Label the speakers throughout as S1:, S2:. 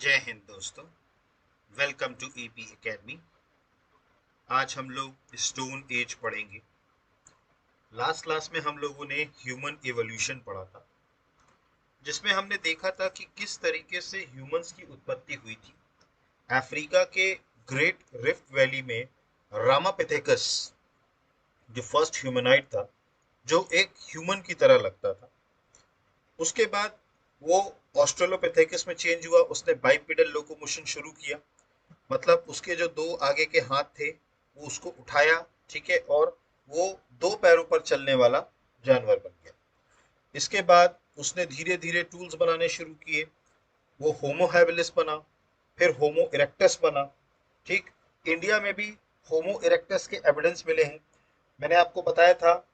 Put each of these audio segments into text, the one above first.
S1: जय हिंद दोस्तों। Welcome to EP academy. आज हम लोग स्टोन एज पढ़ेंगे। लास्ट क्लास में हम लोगों ने ह्यूमन इवोल्यूशन पढ़ा था, जिसमें हमने देखा था कि किस तरीके से ह्यूमंस की उत्पत्ति हुई थी। अफ्रीका के ग्रेट रिफ्ट वैली में रामापिथेकस जो फर्स्ट ह्यूमनाइड था, जो एक ह्यूमन की तरह लगता था। उसके बाद वो ऑस्ट्रेलोपिथेकस में चेंज हुआ, उसने बाइपेडल लोकोमोशन शुरू किया। मतलब उसके जो दो आगे के हाथ थे वो उसको उठाया, ठीक है, और वो दो पैरों पर चलने वाला जानवर बन गया। इसके बाद उसने धीरे धीरे टूल्स बनाने शुरू किए। वो होमो हैबिलिस बना, फिर होमो इरेक्टस बना। ठीक, इंडिया में भी होमो इरेक्टस के एविडेंस मिले हैं। मैंने आपको बताया था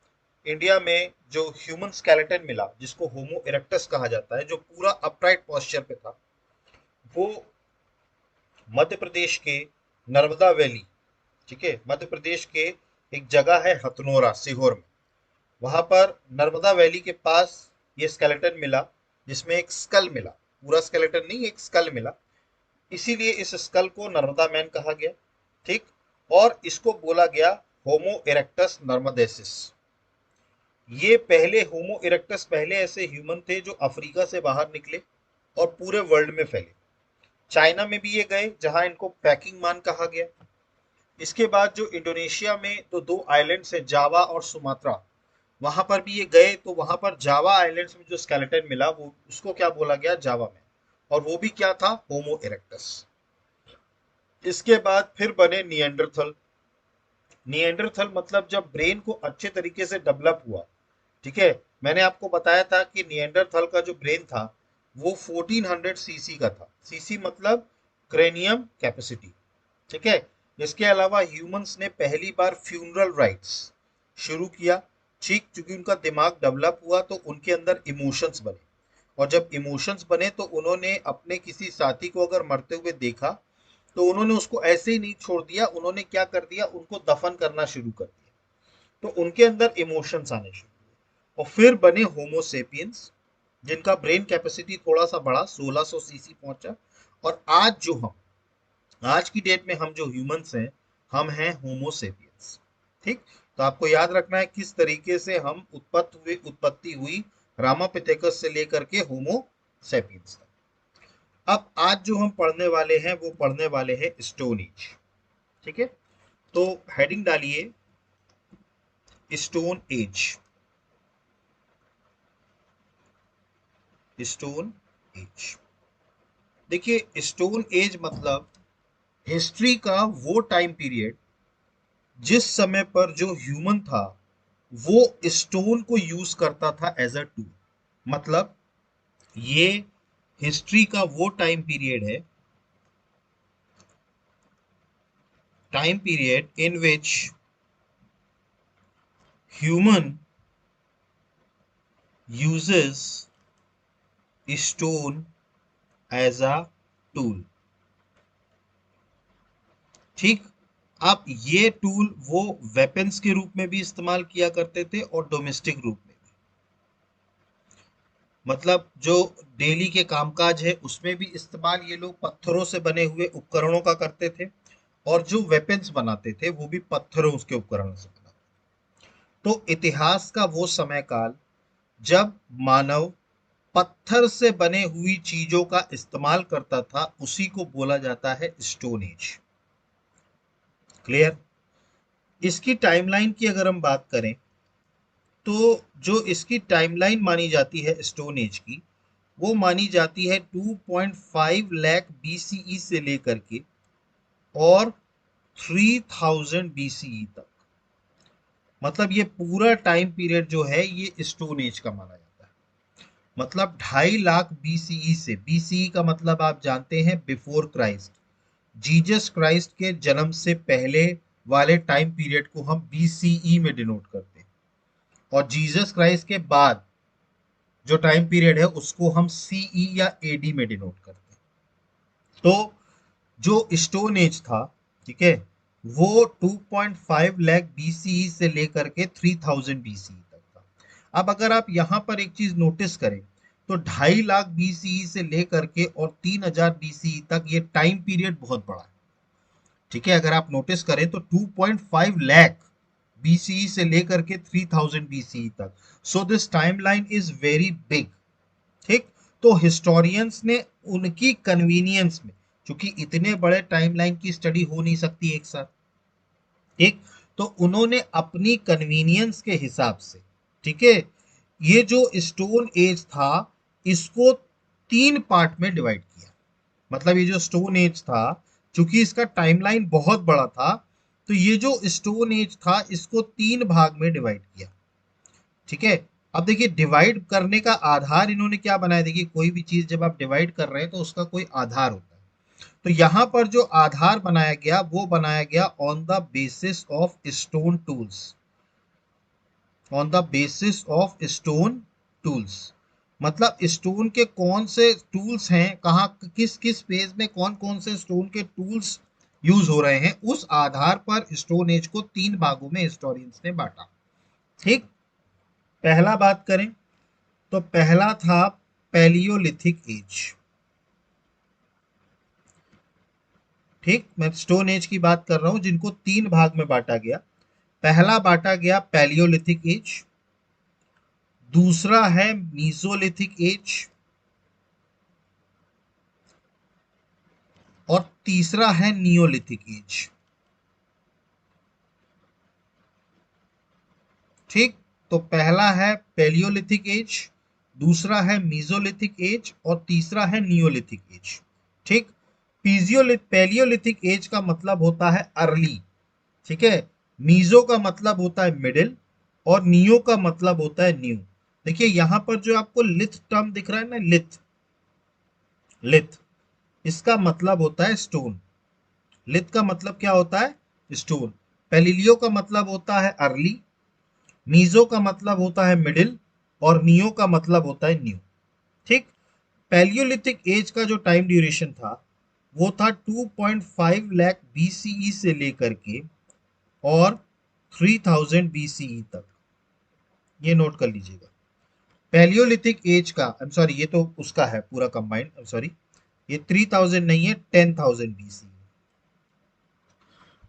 S1: इंडिया में जो ह्यूमन स्केलेटन मिला, जिसको होमो इरेक्टस कहा जाता है, जो पूरा अपराइट पोस्चर पे था, वो मध्य प्रदेश के नर्मदा वैली, ठीक है, मध्य प्रदेश के एक जगह है हथनोरा सीहोर में, वहां पर नर्मदा वैली के पास ये स्केलेटन मिला, जिसमें एक स्कल मिला। पूरा स्केलेटन नहीं, एक स्कल मिला। इसीलिए इस स्कल को नर्मदा मैन कहा गया। ठीक, और इसको बोला गया होमो इरेक्टस नर्मदेसिस। ये पहले होमो इरेक्टस पहले ऐसे ह्यूमन थे जो अफ्रीका से बाहर निकले और पूरे वर्ल्ड में फैले। चाइना में भी ये गए, जहां इनको पैकिंग मान कहा गया। इसके बाद जो इंडोनेशिया में तो दो आइलैंड्स है, जावा और सुमात्रा, वहां पर भी ये गए, तो वहां पर जावा आइलैंड्स में जो स्केलेटन मिला वो उसको क्या बोला गया, जावा में। और वो भी क्या था, होमो इरेक्टस। इसके बाद फिर बने निएंडरथल। निएंडरथल मतलब जब ब्रेन को अच्छे तरीके से डेवलप हुआ। ठीक है, मैंने आपको बताया था कि निएंडरथल का जो ब्रेन था वो 1400 सीसी का था। सीसी मतलब क्रेनियम कैपेसिटी। ठीक है, इसके अलावा ह्यूमंस ने पहली बार फ्यूनरल राइट्स शुरू किया। ठीक, क्योंकि उनका दिमाग डेवलप हुआ तो उनके अंदर इमोशंस बने, और जब इमोशंस बने तो उन्होंने अपने किसी साथी को अगर मरते हुए देखा तो उन्होंने उसको ऐसे ही नहीं छोड़ दिया, उन्होंने क्या कर दिया, उनको दफन करना शुरू कर दिया। तो उनके अंदर इमोशंस आने शुरू हुए, और फिर बने होमोसेपियंस, जिनका ब्रेन कैपेसिटी थोड़ा सा बढ़ा, 1600 सीसी पहुंचा। और आज जो हम आज की डेट में हम जो ह्यूमंस हैं, हम हैं होमोसेपियंस। ठीक, तो आपको याद रखना है किस तरीके से हम उत्पत्ति हुई रामापिथेकस से लेकर के होमो सेपियंस तक। अब आज जो हम पढ़ने वाले हैं वो पढ़ने वाले हैं स्टोन एज। ठीक है, तो हेडिंग डालिए स्टोन एज। स्टोन एज, देखिए स्टोन एज मतलब हिस्ट्री का वो टाइम पीरियड जिस समय पर जो ह्यूमन था वो स्टोन को यूज करता था एज अ टूल। मतलब ये हिस्ट्री का वो time period in which human uses stone age a tool. ठीक, अब ये टूल वो वेपन्स के रूप में भी इस्तेमाल किया करते थे और डोमेस्टिक रूप में भी। मतलब जो डेली के कामकाज है उसमें भी इस्तेमाल ये लोग पत्थरों से बने हुए उपकरणों का करते थे, और जो वेपन्स बनाते थे वो भी पत्थरों के उपकरणों से बनाते। तो इतिहास का वो समय काल जब मानव पत्थर से बने हुई चीजों का इस्तेमाल करता था, उसी को बोला जाता है स्टोन एज। क्लियर? इसकी टाइमलाइन की अगर हम बात करें तो जो इसकी टाइमलाइन मानी जाती है स्टोन एज की, वो मानी जाती है 2.5 लाख बीसीई से लेकर के और 3000 बीसीई तक। मतलब ये पूरा टाइम पीरियड जो है ये स्टोन एज का माना जाता है। मतलब 2.5 लाख बीसीई से, बीसीई का मतलब आप जानते हैं बिफोर क्राइस्ट, जीसस क्राइस्ट के जन्म से पहले वाले टाइम पीरियड को हम बीसीई में डिनोट करते हैं, और जीसस क्राइस्ट के बाद जो टाइम पीरियड है उसको हम सीई या एडी में डिनोट करते हैं। तो जो स्टोन एज था, ठीक है, वो 2.5 लाख बीसीई से लेकर के 3000 बीसीई तक था। अब अगर आप यहां पर एक चीज नोटिस करें तो 2.5 लाख बीसीई से लेकर के और 3000 बीसीई तक ये टाइम पीरियड बहुत बड़ा है। ठीक है, अगर आप नोटिस करें तो 2.5 लाख बीसीई से लेकर के 3000 बीसीई तक, so this timeline is very big. ठीक, तो हिस्टोरियंस ने उनकी कन्वीनियंस में, क्योंकि इतने बड़े टाइमलाइन की स्टडी हो नहीं सकती एक साथ, ठीक, तो उन्होंने अपनी कन्वीनियंस के हिसाब से, ठीक है, ये जो स्टोन एज था इसको 3 पार्ट में डिवाइड किया। मतलब ये जो स्टोन एज था, चूंकि इसका टाइमलाइन बहुत बड़ा था, तो ये जो स्टोन एज था इसको 3 भाग में डिवाइड किया। ठीक है, अब देखिए डिवाइड करने का आधार इन्होंने क्या बनाया। देखिए कोई भी चीज जब आप डिवाइड कर रहे हैं तो उसका कोई आधार होता है। तो यहां पर जो आधार बनाया गया वो बनाया गया on the basis of stone tools, on the basis of stone tools. मतलब स्टोन के कौन से टूल्स हैं, कहाँ किस किस पेज में कौन कौन से स्टोन के टूल्स यूज हो रहे हैं, उस आधार पर स्टोन एज को 3 भागों में हिस्टोरियंस ने बांटा। ठीक, पहला बात करें तो पहला था पैलियोलिथिक एज। ठीक, मैं स्टोन एज की बात कर रहा हूं जिनको 3 भाग में बांटा गया। पहला बांटा गया पैलियोलिथिक एज, दूसरा है मीसोलिथिक एज, और तीसरा है नियोलिथिक एज। ठीक, तो पहला है पैलियोलिथिक एज, दूसरा है मीसोलिथिक एज और तीसरा है नियोलिथिक एज। ठीक, पैलियोलिथिक एज का मतलब होता है अर्ली, ठीक है, मीजो का मतलब होता है मिडिल और नियो का मतलब होता है न्यू। देखिए यहां पर जो आपको लिथ टर्म दिख रहा है ना, लिथ, लिथ, इसका मतलब होता है स्टोन। लिथ का मतलब क्या होता है, स्टोन। पैलिलियो का मतलब होता है अर्ली, मीजो का मतलब होता है मिडिल और नियो का मतलब होता है न्यू। ठीक, पैलियोलिथिक एज का जो टाइम ड्यूरेशन था वो था 2.5 लाख बीसीई से लेकर के और 3000 बीसीई तक। ये नोट कर लीजिएगा। पैलियोलिथिक एज का, आई एम सॉरी, ये तो उसका है पूरा कंबाइंड, आई एम सॉरी, ये 3000 नहीं है, 10,000 बीसी।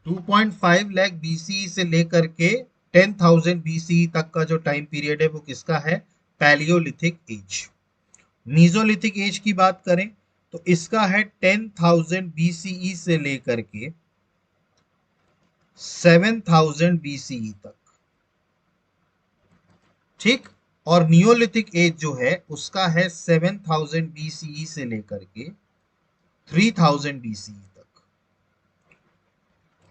S1: 2.5 लाख बीसी से लेकर के 10,000 बीसी तक का जो टाइम पीरियड है वो किसका है, पैलियोलिथिक एज। मीजोलिथिक एज की बात करें तो इसका है 10,000 बीसीई से लेकर के 7,000 बीसीई तक। ठीक, और नियोलिथिक एज जो है उसका है 7,000 बीसीई से लेकर के 3,000 बीसीई तक।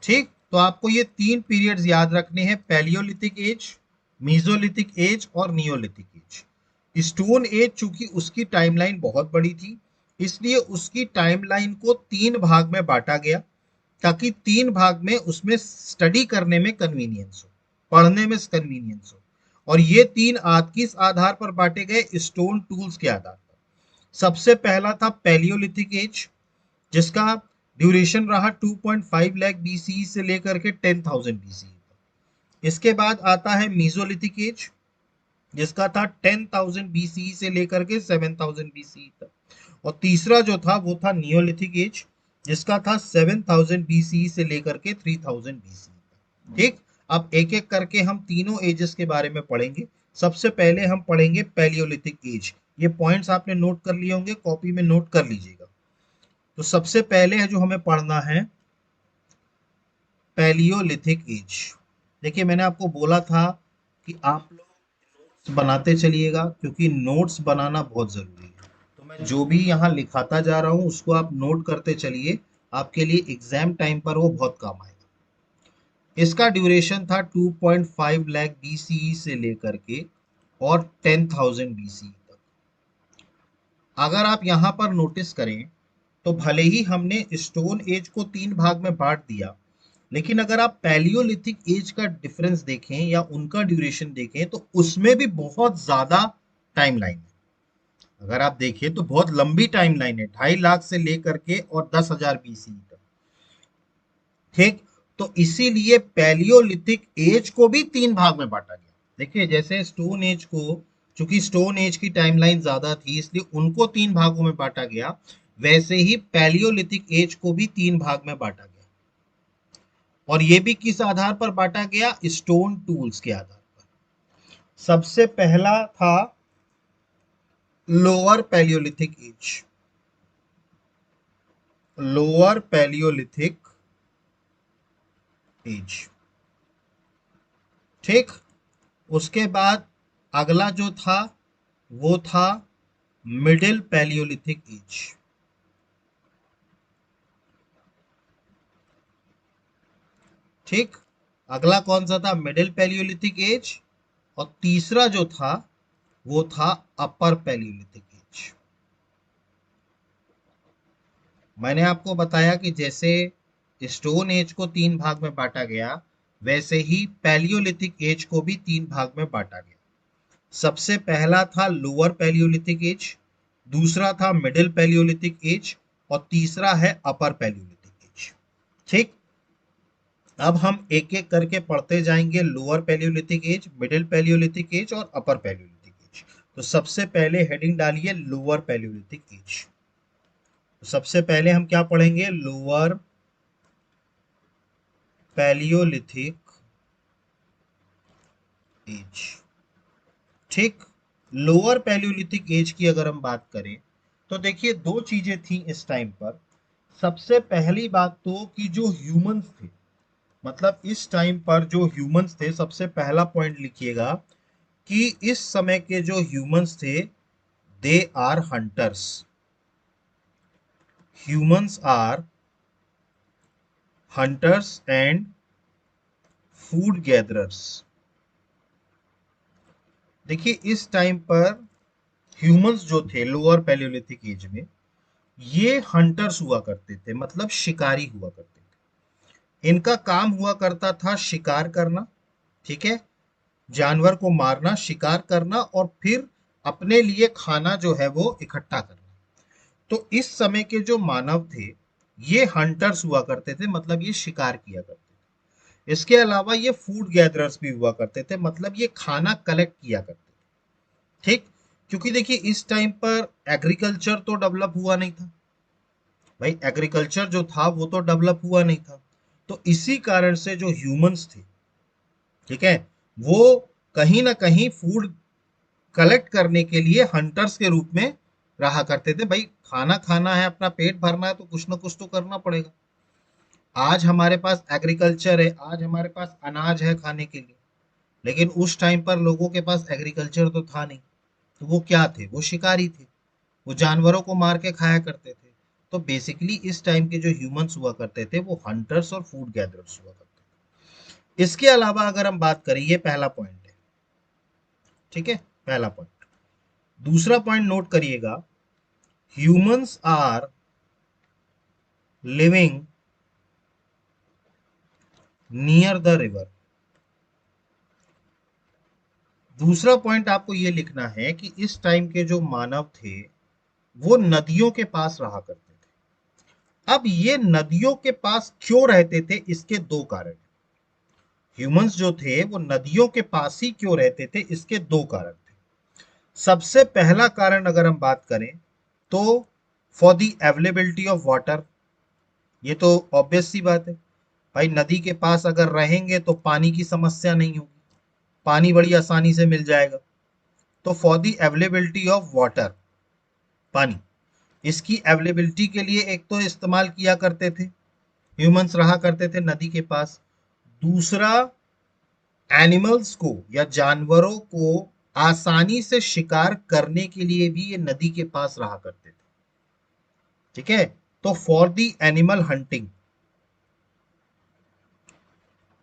S1: ठीक, तो आपको ये 3 पीरियड्स याद रखने हैं, पैलियोलिथिक एज, मीजोलिथिक एज और नियोलिथिक एज। स्टोन एज चूंकि उसकी टाइमलाइन बहुत बड़ी थी इसलिए उसकी टाइमलाइन को 3 भाग में बांटा गया, ताकि 3 भाग में उसमें स्टडी करने में कन्वीनियंस हो, पढ़ने में कन्वीनियंस हो। और ये 3 किस आधार पर बांटे गए, स्टोन टूल्स के आधार पर। सबसे पहला था पैलियोलिथिक एज जिसका ड्यूरेशन रहा 2.5 लाख बीसी से लेकर के 10,000 बीसी। इसके बाद आता है मीजोलिथिक एज जिसका था 10,000 बीसी से लेकर के 7,000 बीसी तक। और तीसरा जो था वो था नियोलिथिक एज जिसका था 7,000 बीसी से लेकर के 3,000 बीसी तक। ठीक, अब एक एक करके हम तीनों एजेस के बारे में पढ़ेंगे। सबसे पहले हम पढ़ेंगे पैलियोलिथिक एज। ये पॉइंट्स आपने नोट कर लिए होंगे, कॉपी में नोट कर लीजिएगा। तो सबसे पहले है जो हमें पढ़ना है पैलियोलिथिक एज। देखिए मैंने आपको बोला था कि आप लोग नोट्स बनाते चलिएगा क्योंकि नोट्स बनाना बहुत जरूरी है। तो मैं जो भी यहाँ लिखाता जा रहा हूँ उसको आप नोट करते चलिए, आपके लिए एग्जाम टाइम पर वो बहुत काम आएगा। इसका ड्यूरेशन था 2.5 लाख बीसीई से लेकर के और 10,000 बीसी तक। अगर आप यहाँ पर नोटिस करें तो भले ही हमने स्टोन एज को 3 भाग में बांट दिया, लेकिन अगर आप पैलियोलिथिक एज का डिफरेंस देखें या उनका ड्यूरेशन देखें तो उसमें भी बहुत ज्यादा टाइम लाइन है। अगर आप देखिए तो बहुत लंबी टाइम लाइन है, 2.5 लाख से लेकर के और 10,000 बीसी तक। ठीक, तो इसीलिए पैलियोलिथिक एज को भी 3 भाग में बांटा गया। देखिए जैसे स्टोन एज को क्योंकि स्टोन एज की टाइमलाइन ज्यादा थी इसलिए उनको 3 भागों में बांटा गया। वैसे ही पैलियोलिथिक एज को भी 3 भाग में बांटा गया। और ये भी किस आधार पर बांटा गया? स्टोन टूल्स के आधार पर। सबसे पहला था lower palaeolithic age. Lower palaeolithic age, ठीक। उसके बाद अगला जो था वो था मिडिल पैलियोलिथिक एज। ठीक। अगला कौन सा था? Middle palaeolithic age. और तीसरा जो था वो था अपर पैलियोलिथिक एज। मैंने आपको बताया कि जैसे स्टोन एज को 3 भाग में बांटा गया वैसे ही पैलियोलिथिक एज को भी 3 भाग में बांटा गया। सबसे पहला था लोअर पैलियोलिथिक एज, दूसरा था मिडिल पैलियोलिथिक एज और तीसरा है अपर पैलियोलिथिक एज। ठीक। अब हम एक एक करके पढ़ते जाएंगे। Lower palaeolithic age, middle palaeolithic age और अपर पैलियोलिथिक एज। तो सबसे पहले हेडिंग डालिए लोअर पैलियोलिथिक एज। तो सबसे पहले हम क्या पढ़ेंगे? Lower palaeolithic age. ठीक। लोअर पैलियोलिथिक एज की अगर हम बात करें तो देखिए दो चीजें थी इस टाइम पर। सबसे पहली बात तो कि जो ह्यूमंस थे, मतलब इस टाइम पर जो ह्यूमंस थे, सबसे पहला पॉइंट लिखिएगा कि इस समय के जो ह्यूमंस थे they are hunters. Humans are hunters and food gatherers. देखिए इस टाइम पर ह्यूमंस जो थे लोअर पैलियोलिथिक एज में ये हंटर्स हुआ करते थे, मतलब शिकारी हुआ करते थे। इनका काम हुआ करता था शिकार करना, ठीक है, जानवर को मारना, शिकार करना और फिर अपने लिए खाना जो है वो इकट्ठा करना। तो इस समय के जो मानव थे ये हंटर्स हुआ करते थे, मतलब ये शिकार किया करते थे। इसके अलावा ये फूड गैदरर्स भी हुआ करते थे, मतलब ये खाना कलेक्ट किया करते थे। ठीक। क्योंकि देखिए इस टाइम पर एग्रीकल्चर तो डेवलप हुआ नहीं था भाई। एग्रीकल्चर जो था वो तो डेवलप हुआ नहीं था। तो इसी कारण से जो ह्यूमंस थे, ठीक है, वो कहीं ना कहीं फूड कलेक्ट करने के लिए हंटर्स के रूप में रहा करते थे। भाई खाना खाना है, अपना पेट भरना है तो कुछ ना कुछ तो करना पड़ेगा। आज हमारे पास एग्रीकल्चर है, आज हमारे पास अनाज है खाने के लिए, लेकिन उस टाइम पर लोगों के पास एग्रीकल्चर तो था नहीं। तो वो क्या थे? वो शिकारी थे। वो जानवरों को मार के खाया करते थे। तो बेसिकली इस टाइम के जो ह्यूमंस हुआ करते थे वो हंटर्स और फूड गैदरर्स हुआ करते थे। इसके अलावा अगर हम बात करें, ये पहला पॉइंट है, ठीक है, पहला पॉइंट। दूसरा पॉइंट नोट करिएगा, humans are living near the river. दूसरा पॉइंट आपको ये लिखना है कि इस टाइम के जो मानव थे वो नदियों के पास रहा करते थे। अब ये नदियों के पास क्यों रहते थे? इसके दो कारण। ह्यूमंस जो थे वो नदियों के पास ही क्यों रहते थे? इसके दो कारण थे। सबसे पहला कारण अगर हम बात करें तो for the availability of water. ये तो ऑब्वियस सी बात है भाई, नदी के पास अगर रहेंगे तो पानी की समस्या नहीं होगी, पानी बड़ी आसानी से मिल जाएगा। तो for the availability of water, पानी, इसकी अवेलेबिलिटी के लिए एक तो इस्तेमाल किया करते थे, ह्यूमंस रहा करते थे नदी के पास। दूसरा, एनिमल्स को या जानवरों को आसानी से शिकार करने के लिए भी ये नदी के पास रहा करते थे, ठीक है। तो फॉर दी एनिमल हंटिंग।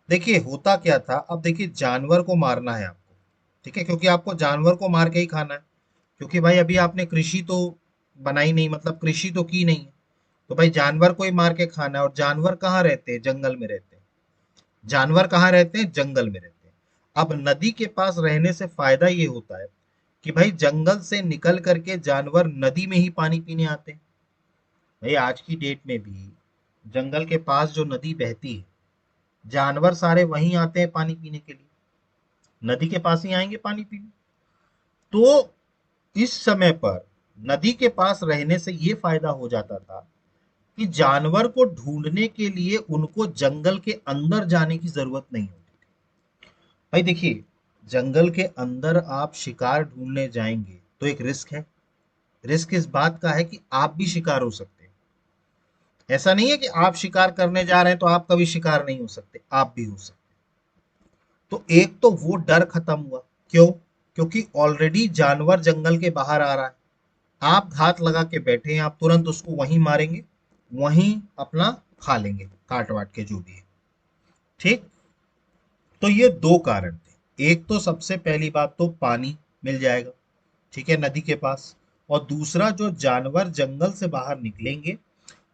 S1: देखिए होता क्या था, अब देखिए जानवर को मारना है आपको, ठीक है, क्योंकि आपको जानवर को मार के ही खाना है। क्योंकि भाई अभी आपने कृषि तो बनाई नहीं, मतलब कृषि तो की नहीं है। तो भाई जानवर को ही मार के खाना है। और जानवर कहाँ रहते हैं? जंगल में रहते हैं। जानवर कहाँ रहते हैं? जंगल में रहते हैं। अब नदी के पास रहने से फायदा ये होता है कि भाई जंगल से निकल करके जानवर नदी में ही पानी पीने आते हैं। भाई आज की डेट में भी जंगल के पास जो नदी बहती है, जानवर सारे वहीं आते हैं पानी पीने के लिए, नदी के पास ही आएंगे पानी पीने। तो इस समय पर नदी के पास रहने से ये फायदा हो जाता था कि जानवर को ढूंढने के लिए उनको जंगल के अंदर जाने की जरूरत नहीं होती। भाई देखिए, जंगल के अंदर आप शिकार ढूंढने जाएंगे तो एक रिस्क है। रिस्क इस बात का है कि आप भी शिकार हो सकते हैं। ऐसा नहीं है कि आप शिकार करने जा रहे हैं तो आप कभी शिकार नहीं हो सकते, आप भी हो सकते। तो एक तो वो डर खत्म हुआ। क्यों? क्योंकि ऑलरेडी जानवर जंगल के बाहर आ रहा है, आप घात लगा के बैठे हैं, आप तुरंत उसको वहीं मारेंगे, वहीं अपना खा लेंगे, काट वाट के जो भी है। ठीक। तो ये दो कारण थे। एक तो सबसे पहली बात तो पानी मिल जाएगा, ठीक है, नदी के पास। और दूसरा, जो जानवर जंगल से बाहर निकलेंगे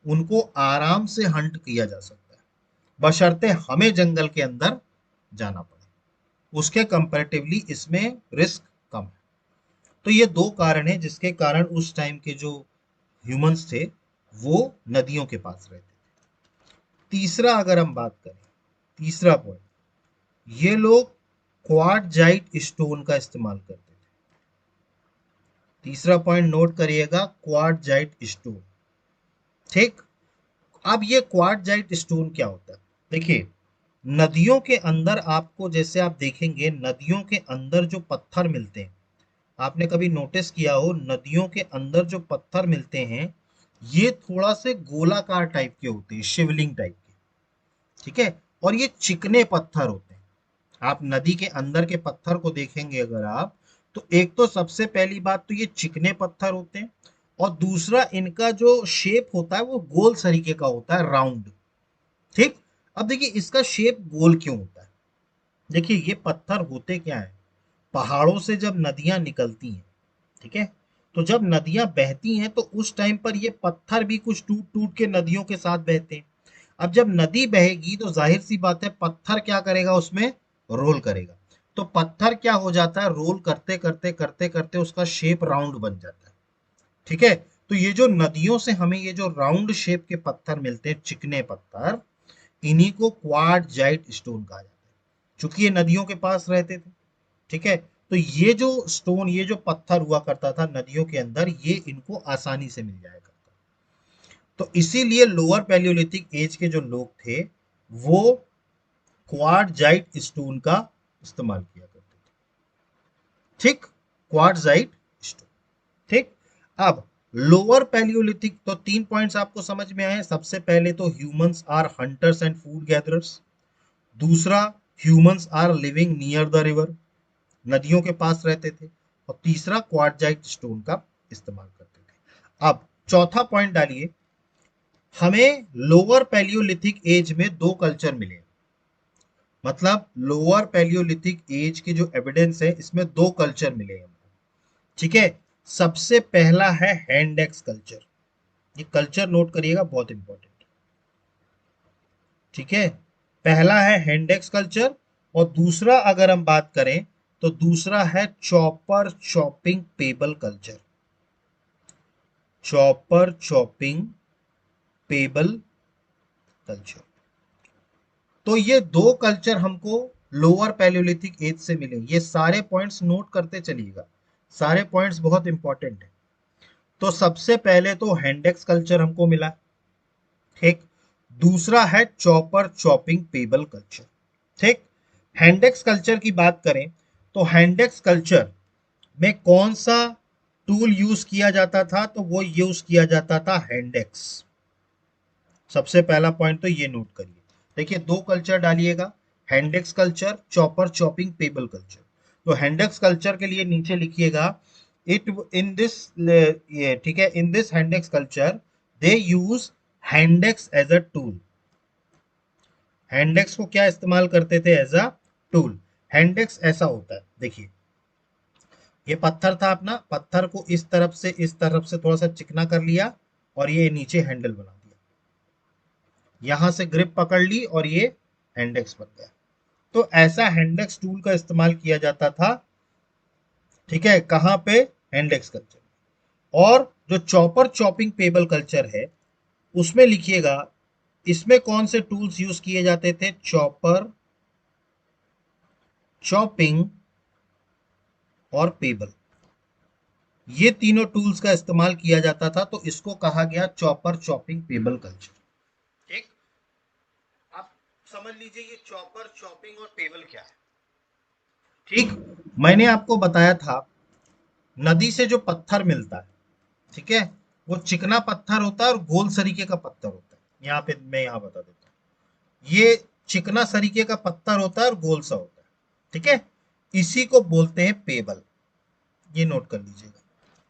S1: उनको आराम से हंट किया जा सकता है, बशर्ते हमें जंगल के अंदर जाना पड़े। उसके कंपैरेटिवली इसमें रिस्क कम है। तो ये दो कारण हैं जिसके कारण उस टाइम के जो ह्यूमंस थे वो नदियों के पास रहते थे। तीसरा अगर हम बात करें, तीसरा पॉइंट, ये लोग क्वार्टजाइट स्टोन का इस्तेमाल करते थे। तीसरा पॉइंट नोट करिएगा, क्वार्टजाइट स्टोन। ठीक। अब ये क्वार्टजाइट स्टोन क्या होता है? देखिए, नदियों के अंदर आपको, जैसे आप देखेंगे नदियों के अंदर जो पत्थर मिलते हैं, आपने कभी नोटिस किया हो नदियों के अंदर जो पत्थर मिलते हैं ये थोड़ा से गोलाकार टाइप के होते हैं, शिवलिंग टाइप के। ठीक है। और ये चिकने पत्थर होते हैं। आप नदी के अंदर के पत्थर को देखेंगे अगर आप, तो एक तो सबसे पहली बात तो ये चिकने पत्थर होते हैं, और दूसरा इनका जो शेप होता है वो गोल तरीके का होता है, राउंड। ठीक। अब देखिए इसका शेप गोल क्यों होता है? देखिए ये पत्थर होते क्या है, पहाड़ों से जब नदियां निकलती हैं, ठीक है, तो जब नदियां बहती हैं तो उस टाइम पर ये पत्थर भी कुछ टूट टूट के नदियों के साथ बहते हैं। अब जब नदी बहेगी तो जाहिर सी बात है पत्थर क्या करेगा, उसमें रोल करेगा। तो पत्थर क्या हो जाता है, रोल करते करते करते करते उसका शेप राउंड बन जाता है। ठीक है। तो ये जो नदियों से हमें ये जो राउंड शेप के पत्थर मिलते हैं, चिकने पत्थर, इन्हीं को क्वार्टजाइट स्टोन कहा जाता है, चूंकि ये नदियों के पास रहते थे। ठीक है। तो ये जो स्टोन, ये जो पत्थर हुआ करता था नदियों के अंदर, ये इनको आसानी से मिल जाया करता। तो इसीलिए लोअर पैलियोलिथिक एज के जो लोग थे वो क्वार्टजाइट स्टोन का इस्तेमाल किया करते थे। ठीक। Quartzite stone. ठीक। अब लोअर पैलियोलिथिक, तो तीन पॉइंट्स आपको समझ में आए। सबसे पहले तो humans are hunters and food gatherers. दूसरा, humans are living near the river, नदियों के पास रहते थे। और तीसरा, क्वार्टजाइट स्टोन का इस्तेमाल करते थे। अब चौथा पॉइंट डालिए, हमें लोअर पैलियोलिथिक एज में दो कल्चर मिले। मतलब लोअर पैलियोलिथिक एज के जो एविडेंस है इसमें दो कल्चर मिले हैं। ठीक है। सबसे पहला है हैंडेक्स कल्चर। ये कल्चर नोट करिएगा, बहुत इंपॉर्टेंट। ठीक है। पहला है हैंडेक्स कल्चर, और दूसरा अगर हम बात करें तो दूसरा है chopper chopping pebble culture. Chopper chopping pebble culture. तो ये दो कल्चर हमको लोअर पैलियोलिथिक एज से मिले। ये सारे पॉइंट्स नोट करते चलिएगा, सारे पॉइंट्स बहुत इंपॉर्टेंट है। तो सबसे पहले तो हैंडेक्स कल्चर हमको मिला। ठीक। दूसरा है चॉपर चॉपिंग पेबल कल्चर। ठीक। हैंडेक्स कल्चर की बात करें तो हैंडेक्स कल्चर में कौन सा टूल यूज किया जाता था, तो वो यूज किया जाता था हैंडेक्स। सबसे पहला पॉइंट तो ये नोट करिए। देखिए दो कल्चर डालिएगा, hand axe culture, chopper chopping pebble culture. तो हैंडेक्स कल्चर के लिए नीचे लिखिएगा, इट इन दिस, ये ठीक है, in this hand axe culture they use hand axe as a tool. Hand axe को क्या इस्तेमाल करते थे, एज अ टूल। हैंडेक्स ऐसा होता है, देखिए ये पत्थर था अपना, पत्थर को इस तरफ से इस तरफ से थोड़ा सा चिकना कर लिया और ये नीचे हैंडल बना दिया, यहां से ग्रिप पकड़ ली और ये हैंडेक्स बन गया। तो ऐसा हैंडेक्स टूल का इस्तेमाल किया जाता था। ठीक है, कहां पे, हैंडेक्स कल्चर। और जो चॉपर चॉपिंग पेबल कल्चर है उसमें लिखिएगा, इसमें कौन से टूल्स यूज किए जाते थे, चॉपर चॉपिंग और पेबल। ये तीनों टूल्स का इस्तेमाल किया जाता था, तो इसको कहा गया चॉपर चॉपिंग पेबल कल्चर। ठीक, आप समझ लीजिए ये चॉपर चॉपिंग और पेबल क्या है। ठीक, मैंने आपको बताया था नदी से जो पत्थर मिलता है, ठीक है, वो चिकना पत्थर होता है और गोल सरीके का पत्थर होता है। यहाँ पे मैं यहाँ बता देता हूँ, ये चिकना सरीके का पत्थर होता है और गोल सा होता है, ठीक है, इसी को बोलते हैं पेबल। ये नोट कर लीजिएगा,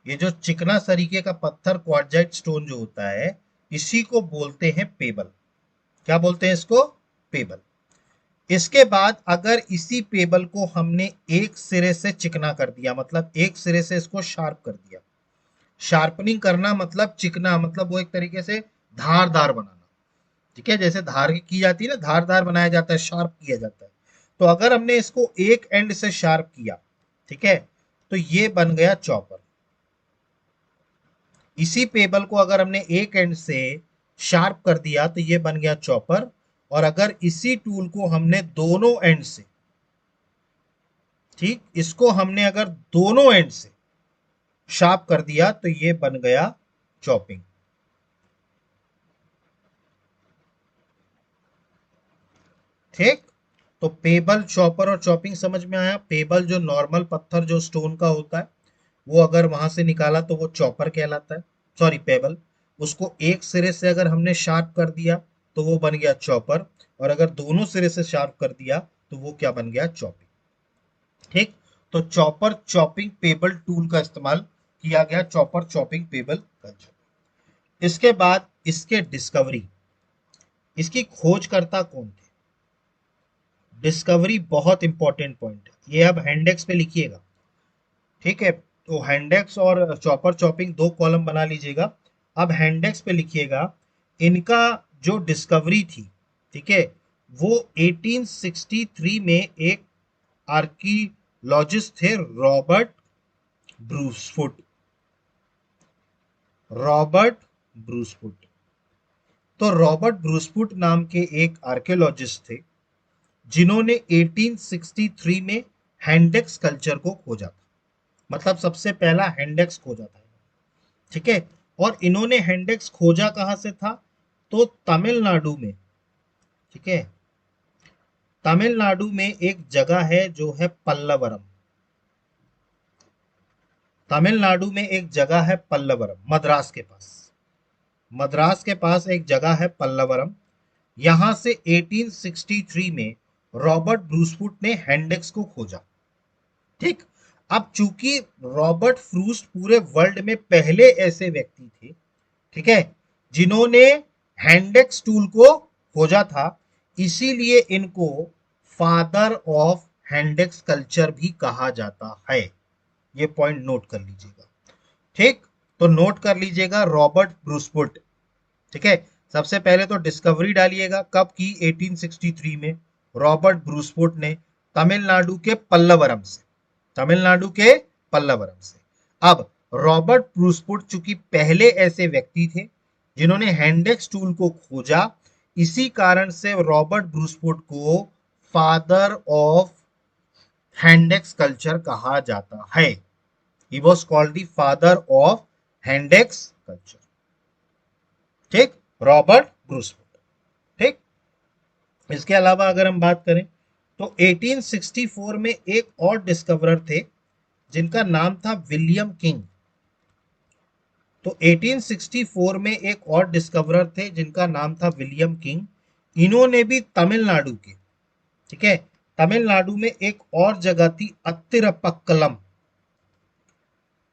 S1: ये जो चिकना सरीके का पत्थर क्वार्टजाइट स्टोन जो होता है, इसी को बोलते हैं पेबल। क्या बोलते हैं इसको? पेबल। इसके बाद अगर इसी पेबल को हमने एक सिरे से चिकना कर दिया, मतलब एक सिरे से इसको शार्प कर दिया। शार्पनिंग करना मतलब चिकना, मतलब वो एक तरीके से धारदार बनाना, ठीक है, जैसे धार की जाती है ना, धारदार बनाया जाता है, शार्प किया जाता है। तो अगर हमने इसको एक एंड से शार्प किया, ठीक है, तो ये बन गया चॉपर। इसी पेबल को अगर हमने एक एंड से शार्प कर दिया तो ये बन गया चॉपर। और अगर इसी टूल को हमने दोनों एंड से, ठीक, इसको हमने अगर दोनों एंड से शार्प कर दिया तो ये बन गया चॉपिंग। ठीक, तो पेबल, चॉपर और चॉपिंग समझ में आया। पेबल जो नॉर्मल पत्थर जो स्टोन का होता है, वो अगर वहां से निकाला तो वो चॉपर कहलाता है, सॉरी पेबल। उसको एक सिरे से अगर हमने शार्प कर दिया तो वो बन गया चॉपर, और अगर दोनों सिरे से शार्प कर दिया तो वो क्या बन गया? चॉपिंग। ठीक, तो चॉपर चॉपिंग पेबल टूल का इस्तेमाल किया गया, चॉपर चॉपिंग पेबल कल्चर। इसके बाद इसके डिस्कवरी, इसकी खोजकर्ता कौन थे? डिस्कवरी बहुत इंपॉर्टेंट पॉइंट है, ये अब हैंडेक्स पे लिखिएगा। ठीक है, तो हैंडेक्स और चॉपर चॉपिंग दो कॉलम बना लीजिएगा। अब हैंडेक्स पे लिखिएगा इनका जो डिस्कवरी थी, ठीक है, वो 1863 में एक आर्कियोलॉजिस्ट थे, रॉबर्ट ब्रूसफुट। Robert Bruce Foote. तो रॉबर्ट ब्रूसफुट नाम के एक आर्कियोलॉजिस्ट थे जिन्होंने 1863 में हैंडेक्स कल्चर को खोजा था, मतलब सबसे पहला हैंडेक्स खोजा था। ठीक है, और इन्होंने हैंडेक्स खोजा कहां से था? तो तमिलनाडु में। ठीक है, तमिलनाडु में एक जगह है जो है पल्लवरम। तमिलनाडु में एक जगह है पल्लवरम, मद्रास के पास। मद्रास के पास एक जगह है पल्लवरम। यहां से 1863 में रॉबर्ट ब्रूसफुट ने हैंडेक्स को खोजा। ठीक, अब चूंकि रॉबर्ट फ्रूस्ट पूरे वर्ल्ड में पहले ऐसे व्यक्ति थे, ठीक है, जिन्होंने हैंडेक्स टूल को खोजा था, इसीलिए इनको फादर ऑफ हैंडेक्स कल्चर भी कहा जाता है। ये पॉइंट नोट कर लीजिएगा। ठीक, तो नोट कर लीजिएगा रॉबर्ट ब्रूसफुट। ठीक है, सबसे पहले तो डिस्कवरी डालिएगा, कब की? 1863 में रॉबर्ट ब्रूसफुट ने तमिलनाडु के पल्लवरम से, तमिलनाडु के पल्लवरम से। अब रॉबर्ट ब्रूसफुट चूंकि पहले ऐसे व्यक्ति थे जिन्होंने हैंडेक्स टूल को खोजा, इसी कारण से रॉबर्ट ब्रूसफुट को फादर ऑफ हैंडेक्स कल्चर कहा जाता है। He was called the father of hand axe culture. ठीक, रॉबर्ट ब्रूसफुट। ठीक, इसके अलावा अगर हम बात करें तो 1864 में एक और डिस्कवरर थे जिनका नाम था विलियम किंग। तो 1864 में एक और डिस्कवरर थे जिनका नाम था विलियम किंग। इन्होंने भी तमिलनाडु के, ठीक है, तमिलनाडु में एक और जगह थी अत्तिरपक्कलम।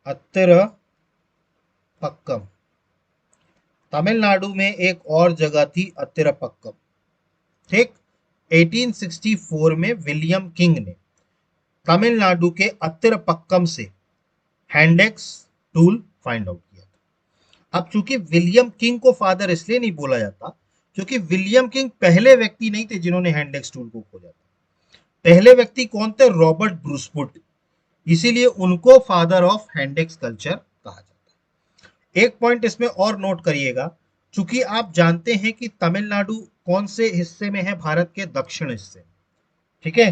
S1: अत्तिरपक्कम, तमिलनाडु में एक और जगह थी अत्तिरपक्कम। ठीक, 1864 में विलियम किंग ने तमिलनाडु के अत्तिरपक्कम से हैंडेक्स टूल फाइंड आउट किया था। अब चूंकि विलियम किंग को फादर इसलिए नहीं बोला जाता क्योंकि विलियम किंग पहले व्यक्ति नहीं थे जिन्होंने हैंडेक्स टूल को खोजा था। पहले व्यक्ति कौन थे? Robert Bruce Foote. इसीलिए उनको फादर ऑफ हैंडेक्स कल्चर कहा जाता है। एक पॉइंट इसमें और नोट करिएगा, चूंकि आप जानते हैं कि तमिलनाडु कौन से हिस्से में है? भारत के दक्षिण हिस्से। ठीक है,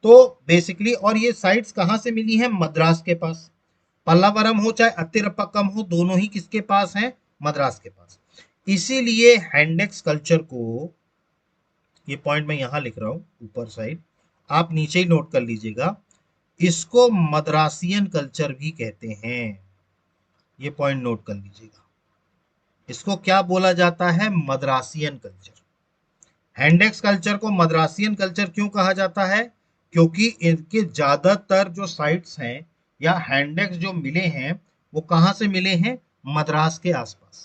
S1: तो बेसिकली, और ये साइट्स कहां से मिली हैं? मद्रास के पास। पल्लावरम हो चाहे अतिरपक्कम हो, दोनों ही किसके पास है? मद्रास के पास। इसीलिए हैंडेक्स कल्चर को, ये पॉइंट मैं यहां लिख रहा हूं ऊपर साइड, आप नीचे ही नोट कर लीजिएगा, इसको मद्रासियन कल्चर भी कहते हैं। ये पॉइंट नोट कर लीजिएगा, इसको क्या बोला जाता है? मद्रासियन कल्चर। हैंडेक्स कल्चर को मद्रासियन कल्चर क्यों कहा जाता है? क्योंकि इनके ज्यादातर जो साइट्स हैं या हैंडेक्स जो मिले हैं वो कहां से मिले हैं? मद्रास के आसपास।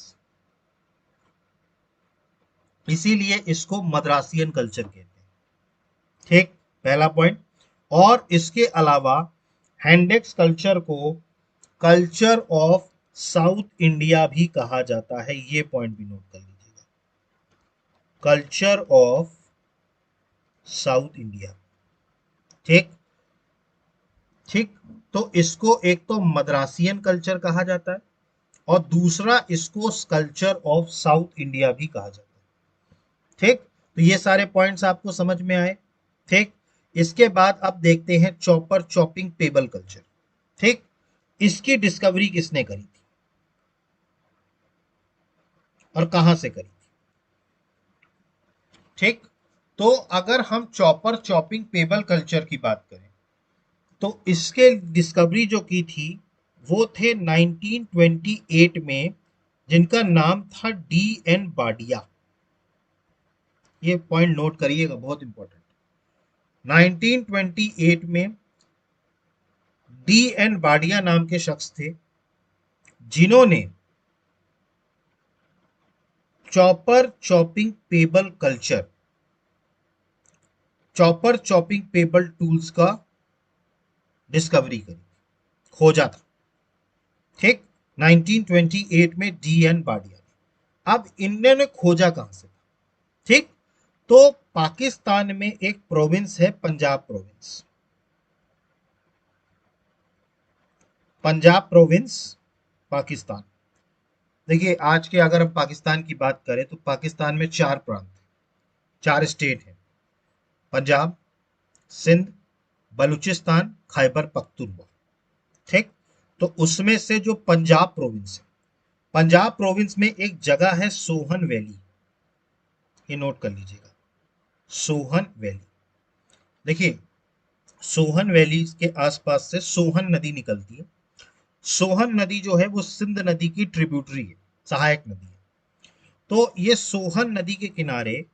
S1: इसीलिए इसको मद्रासियन कल्चर कहते हैं। ठीक, पहला पॉइंट। और इसके अलावा हैंडेक्स कल्चर को कल्चर ऑफ साउथ इंडिया भी कहा जाता है। ये पॉइंट भी नोट कर लीजिएगा, कल्चर ऑफ साउथ इंडिया। ठीक ठीक, तो इसको एक तो मद्रासियन कल्चर कहा जाता है और दूसरा इसको कल्चर ऑफ साउथ इंडिया भी कहा जाता है। ठीक, तो ये सारे पॉइंट्स आपको समझ में आए। ठीक, इसके बाद अब देखते हैं चॉपर चॉपिंग पेबल कल्चर। ठीक, इसकी डिस्कवरी किसने करी थी और कहां से करी थी? ठीक, तो अगर हम चॉपर चॉपिंग पेबल कल्चर की बात करें तो इसके डिस्कवरी जो की थी वो थे 1928 में, जिनका नाम था डी एन बाडिया। ये पॉइंट नोट करिएगा, बहुत इंपॉर्टेंट। 1928 में डी एन बाडिया नाम के शख्स थे जिन्होंने chopper chopping pebble culture, chopper chopping payable tools का डिस्कवरी करी, खोजा था। ठीक, 1928 में डी एन बाडिया ने। अब इन्होंने खोजा कहां से? ठीक, तो पाकिस्तान में एक प्रोविंस है पंजाब प्रोविंस। पंजाब प्रोविंस, पाकिस्तान। देखिए, आज के अगर हम पाकिस्तान की बात करें तो पाकिस्तान में चार प्रांत, चार स्टेट हैं: पंजाब, सिंध, बलूचिस्तान, खैबर पख्तूनख्वा। ठीक, तो उसमें से जो पंजाब प्रोविंस है, पंजाब प्रोविंस में एक जगह है सोहन वैली। ये नोट कर लीजिएगा, सोहन वैली। देखिए, सोहन वैली के आसपास से सोहन नदी निकलती है। सोहन नदी जो है वो सिंध नदी की ट्रिब्यूटरी है, सहायक नदी है। तो ये सोहन नदी के किनारे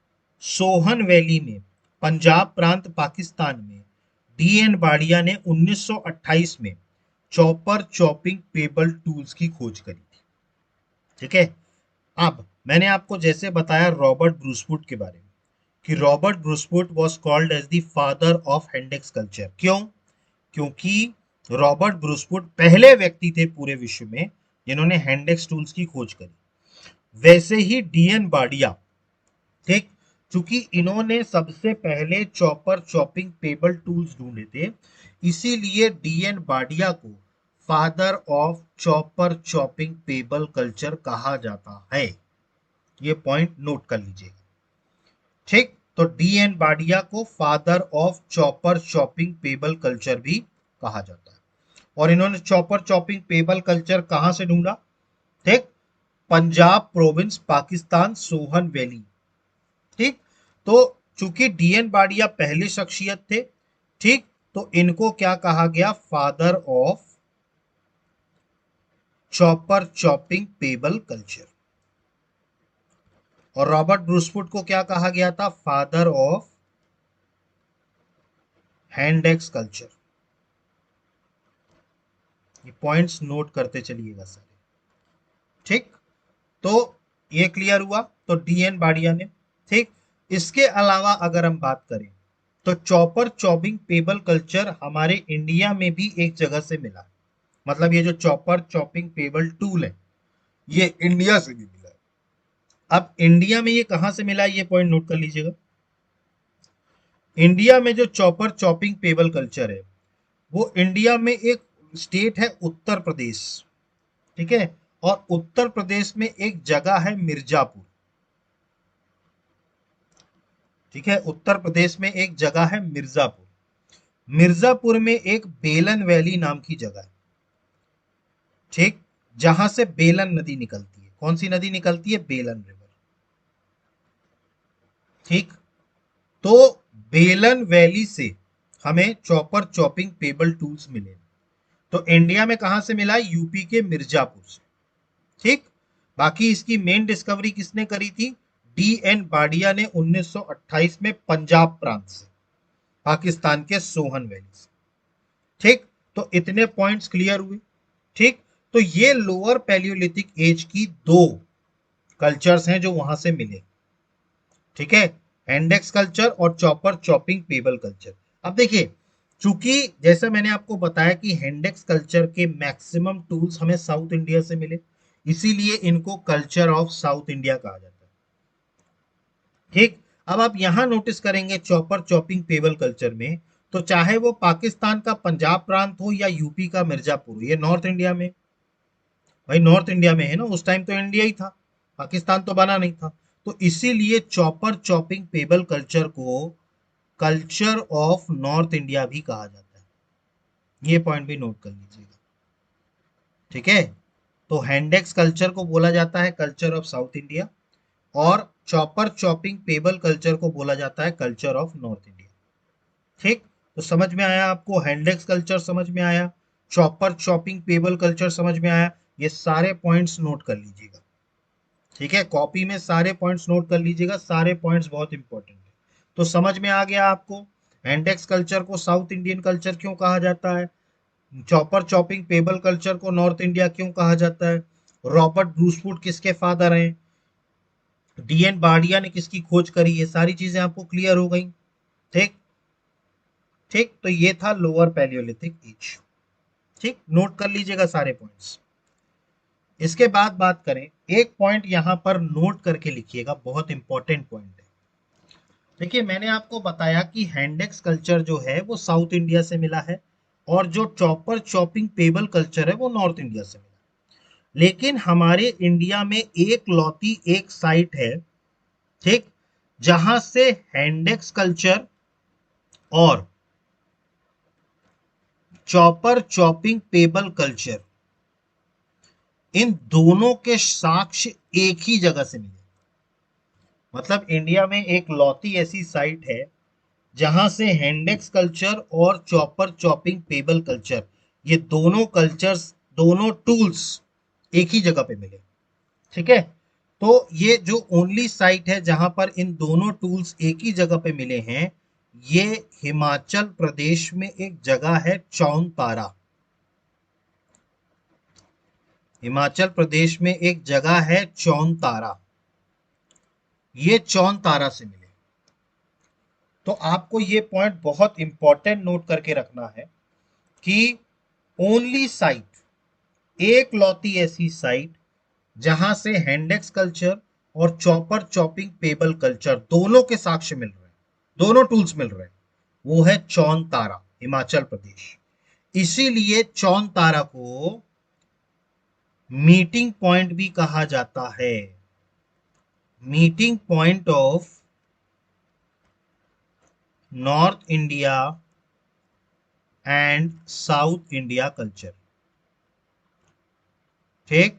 S1: सोहन वैली में पंजाब प्रांत पाकिस्तान में डी एन बाडिया ने 1928 में चॉपर चॉपिंग पेबल टूल्स की खोज करी थी। ठीक है, अब मैंने आपको जैसे बताया रॉबर्ट ब्रूसवुड के बारे में कि Robert Bruce Wood was called as the father of hand axe culture. क्यों? क्योंकि रॉबर्ट ब्रूसवुड पहले व्यक्ति थे पूरे विश्व में जिन्होंने हैंडेक्स टूल्स की खोज करी। वैसे ही डीएन बाडिया, ठीक, चूंकि इन्होंने सबसे पहले चॉपर चॉपिंग पेबल टूल्स ढूंढे थे, इसीलिए डीएन बाडिया को father of chopper chopping pebble culture कहा जाता है। ये पॉइंट नोट कर लीजिएगा। ठीक, तो डीएन बाडिया को father of chopper chopping pebble culture भी कहा जाता है। और इन्होंने चॉपर चॉपिंग पेबल कल्चर कहां से ढूंढा? ठीक, पंजाब प्रोविंस, पाकिस्तान, सोहन वैली। ठीक, तो चूंकि डीएन बाडिया पहले शख्सियत थे, ठीक, तो इनको क्या कहा गया? Father of chopper chopping pebble culture. और रॉबर्ट ब्रूसवुड को क्या कहा गया था? Father of hand axe culture. ये पॉइंट्स नोट करते चलिएगा सारे। ठीक, तो ये क्लियर हुआ, तो डीएन बाडिया ने। ठीक, इसके अलावा अगर हम बात करें तो चॉपर चॉपिंग पेबल कल्चर हमारे इंडिया में भी एक जगह से मिला। मतलब ये जो चॉपर चॉपिंग पेबल टूल है ये इंडिया से भी मिला है। अब इंडिया में ये कहां से मिला, ये पॉइंट नोट कर लीजिएगा। इंडिया में जो चॉपर चॉपिंग पेबल कल्चर है वो इंडिया में एक स्टेट है उत्तर प्रदेश। ठीक है, और उत्तर प्रदेश में एक जगह है मिर्जापुर। ठीक है, उत्तर प्रदेश में एक जगह है मिर्जापुर। मिर्जापुर में एक बेलन वैली नाम की जगह है। ठीक, जहां से बेलन नदी निकलती है। कौन सी नदी निकलती है? बेलन रिवर। ठीक, तो बेलन वैली से हमें चॉपर चॉपिंग पेबल टूल्स मिले। तो इंडिया में कहां से मिला? यूपी के मिर्जापुर से। ठीक, बाकी इसकी मेन डिस्कवरी किसने करी थी? डी एन बाडिया ने 1928 में पंजाब प्रांत से, पाकिस्तान के सोहन वैली से। ठीक, तो इतने पॉइंट्स क्लियर हुए। ठीक, तो ये लोअर पैलियोलिथिक एज की दो कल्चर्स हैं जो वहां से मिले। ठीक है, इंडेक्स कल्चर और चॉपर चॉपिंग पेबल कल्चर। अब देखिए, चूंकि जैसा मैंने आपको बताया कि हेंडेक्स कल्चर के मैक्सिमम टूल्स हमें साउथ इंडिया से मिले, इसीलिए इनको कल्चर ऑफ साउथ इंडिया कहा जाता है। ठीक, अब आप यहां नोटिस करेंगे चॉपर चॉपिंग पेबल कल्चर में, तो चाहे वो पाकिस्तान का पंजाब प्रांत हो या यूपी का मिर्जापुर, ये नॉर्थ इंडिया में, भाई नॉर्थ इंडिया में है ना, उस टाइम तो इंडिया ही था, पाकिस्तान तो बना नहीं था। तो इसीलिए चॉपर चॉपिंग पेबल कल्चर को कल्चर ऑफ नॉर्थ इंडिया भी कहा जाता है। ये पॉइंट भी नोट कर लीजिएगा। ठीक है, तो हैंडेक्स कल्चर को बोला जाता है कल्चर ऑफ साउथ इंडिया, और चॉपर चॉपिंग पेबल कल्चर को बोला जाता है कल्चर ऑफ नॉर्थ इंडिया। ठीक, तो समझ में आया आपको? हैंडेक्स कल्चर समझ में आया, चॉपर चॉपिंग पेबल कल्चर समझ में आया। ये सारे पॉइंट्स नोट कर लीजिएगा। ठीक है, कॉपी में सारे पॉइंट्स नोट कर लीजिएगा, सारे पॉइंट्स बहुत इंपॉर्टेंट है। तो समझ में आ गया आपको हैंडेक्स कल्चर को साउथ इंडियन कल्चर क्यों कहा जाता है, चॉपर चॉपिंग पेबल कल्चर को नॉर्थ इंडिया क्यों कहा जाता है, रॉबर्ट ब्रूसवुड किसके फादर हैं, डीएन बार्डिया ने किसकी खोज करी, ये सारी चीजें आपको क्लियर हो गई। ठीक, ठीक, तो ये था लोअर पैलियोलिथिक एज। ठीक, नोट कर लीजिएगा सारे पॉइंट्स। इसके बाद बात करें, एक पॉइंट यहां पर नोट करके लिखिएगा, बहुत इंपॉर्टेंट पॉइंट है। देखिए, मैंने आपको बताया कि हैंडेक्स कल्चर जो है वो साउथ इंडिया से मिला है, और जो चॉपर चॉपिंग पेबल कल्चर है वो नॉर्थ इंडिया से मिला। लेकिन हमारे इंडिया में एक लौती एक साइट है, ठीक, जहां से हैंडेक्स कल्चर और चॉपर चॉपिंग पेबल कल्चर, इन दोनों के साक्ष्य एक ही जगह से मिले। मतलब इंडिया में एक लौती ऐसी साइट है जहां से हैंडेक्स कल्चर और चॉपर चॉपिंग पेबल कल्चर, ये दोनों कल्चर्स, दोनों टूल्स एक ही जगह पे मिले। ठीक है, तो ये जो ओनली साइट है जहां पर इन दोनों टूल्स एक ही जगह पे मिले हैं, ये हिमाचल प्रदेश में एक जगह है चौन तारा। हिमाचल प्रदेश में एक जगह है चौन तारा, ये चौन तारा से मिले। तो आपको ये पॉइंट बहुत इंपॉर्टेंट नोट करके रखना है कि ओनली साइट, एक लौती ऐसी साइट जहां से हैंडेक्स कल्चर और चॉपर चॉपिंग पेबल कल्चर दोनों के साक्ष्य मिल रहे हैं, दोनों टूल्स मिल रहे हैं, वो है चौन तारा, हिमाचल प्रदेश। इसीलिए चौन तारा को मीटिंग पॉइंट भी कहा जाता है, meeting point of north India and south India culture. ठीक,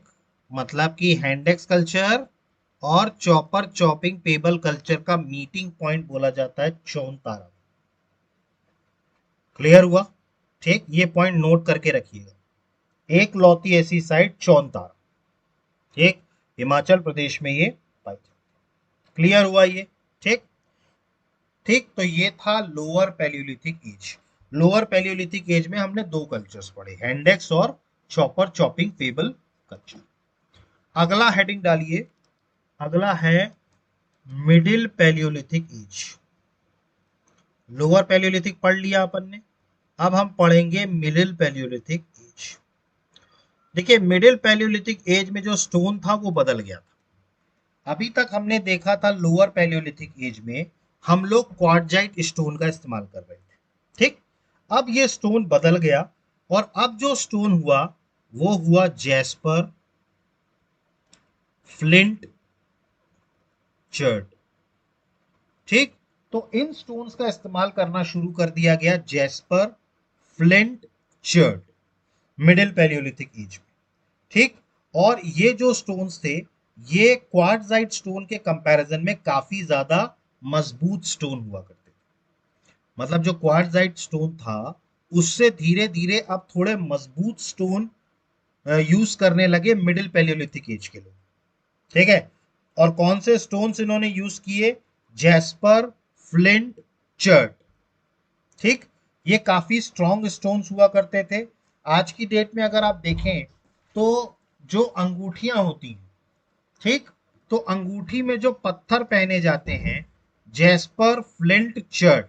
S1: मतलब कि हैंडेक्स कल्चर और चॉपर चॉपिंग पेबल कल्चर का मीटिंग पॉइंट बोला जाता है चौन तारा। क्लियर हुआ? ठीक, ये पॉइंट नोट करके रखिएगा, एक लौती ऐसी साइट चौन तारा। ठीक, हिमाचल प्रदेश में ये पाई जाती। क्लियर हुआ ये? ठीक, ठीक, तो ये था lower palaeolithic age. Lower palaeolithic age में हमने दो कल्चर्स पढ़े, हैंडेक्स और चॉपर चॉपिंग पेबल कल्चर। अगला हेडिंग डालिए, अगला है middle palaeolithic age. Lower palaeolithic पढ़ लिया अपन ने, अब हम पढ़ेंगे मिडिल पैलियोलिथिक एज। देखिए, मिडिल पैलियोलिथिक एज में जो स्टोन था वो बदल गया था। अभी तक हमने देखा था लोअर पैलियोलिथिक एज में हम लोग क्वार्टजाइट स्टोन का इस्तेमाल कर रहे थे। ठीक, अब ये स्टोन बदल गया, और अब जो स्टोन हुआ वो हुआ जैस्पर, फ्लिंट, चर्ड। ठीक, तो इन स्टोन्स का इस्तेमाल करना शुरू कर दिया गया jasper, flint, chert, middle palaeolithic age में। ठीक। और ये जो स्टोन्स थे, ये क्वार्ट्जाइट स्टोन के कंपैरिजन में काफी ज्यादा मजबूत स्टोन हुआ करते थे। मतलब जो क्वार्ट्जाइट स्टोन था, उससे धीरे धीरे अब थोड़े मजबूत स्टोन यूज करने लगे मिडिल पैलियोलिथिक एज के लोग। ठीक है। और कौन से स्टोन्स इन्होंने यूज किए? Jasper, flint, chert. ठीक। ये काफी स्ट्रॉन्ग स्टोन्स हुआ करते थे। आज की डेट में अगर आप देखें तो जो अंगूठियां होती हैं, ठीक, तो अंगूठी में जो पत्थर पहने जाते हैं, जैस्पर, फ्लिंट, चर्ट,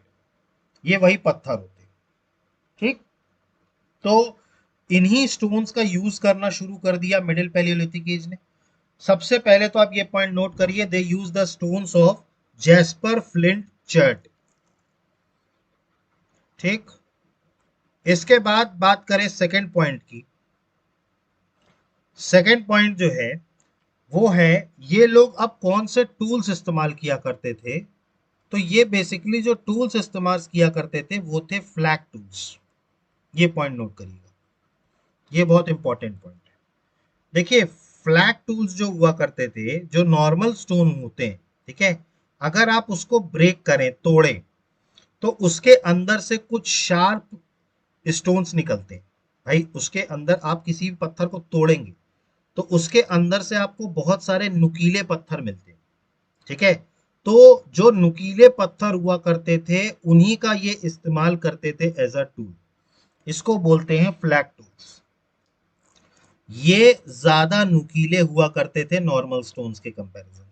S1: ये वही पत्थर होते हैं। ठीक। तो इन्हीं स्टोन्स का यूज करना शुरू कर दिया मिडिल पैलियोलिथिक एज ने। सबसे पहले तो आप ये पॉइंट नोट करिए, they use the stones of jasper, flint, chert. ठीक। इसके बाद बात करें सेकंड पॉइंट की। सेकंड पॉइंट जो है वो है, ये लोग अब कौन से टूल्स इस्तेमाल किया करते थे? तो ये बेसिकली जो टूल्स इस्तेमाल किया करते थे वो थे फ्लैग टूल्स। ये पॉइंट नोट करिएगा, ये बहुत इंपॉर्टेंट पॉइंट है। देखिए, फ्लैग टूल्स जो हुआ करते थे, जो नॉर्मल स्टोन होते हैं, ठीक है, अगर आप उसको ब्रेक करें, तोड़ें, तो उसके अंदर से कुछ शार्प स्टोन्स निकलते हैं। भाई, उसके अंदर आप किसी भी पत्थर को तोड़ेंगे तो उसके अंदर से आपको बहुत सारे नुकीले पत्थर मिलते हैं। ठीक है। तो जो नुकीले पत्थर हुआ करते थे, उन्हीं का ये इस्तेमाल करते थे एज अ टूल। इसको बोलते हैं फ्लैग टूल्स। ये ज्यादा नुकीले हुआ करते थे नॉर्मल स्टोन्स के कंपैरिजन में।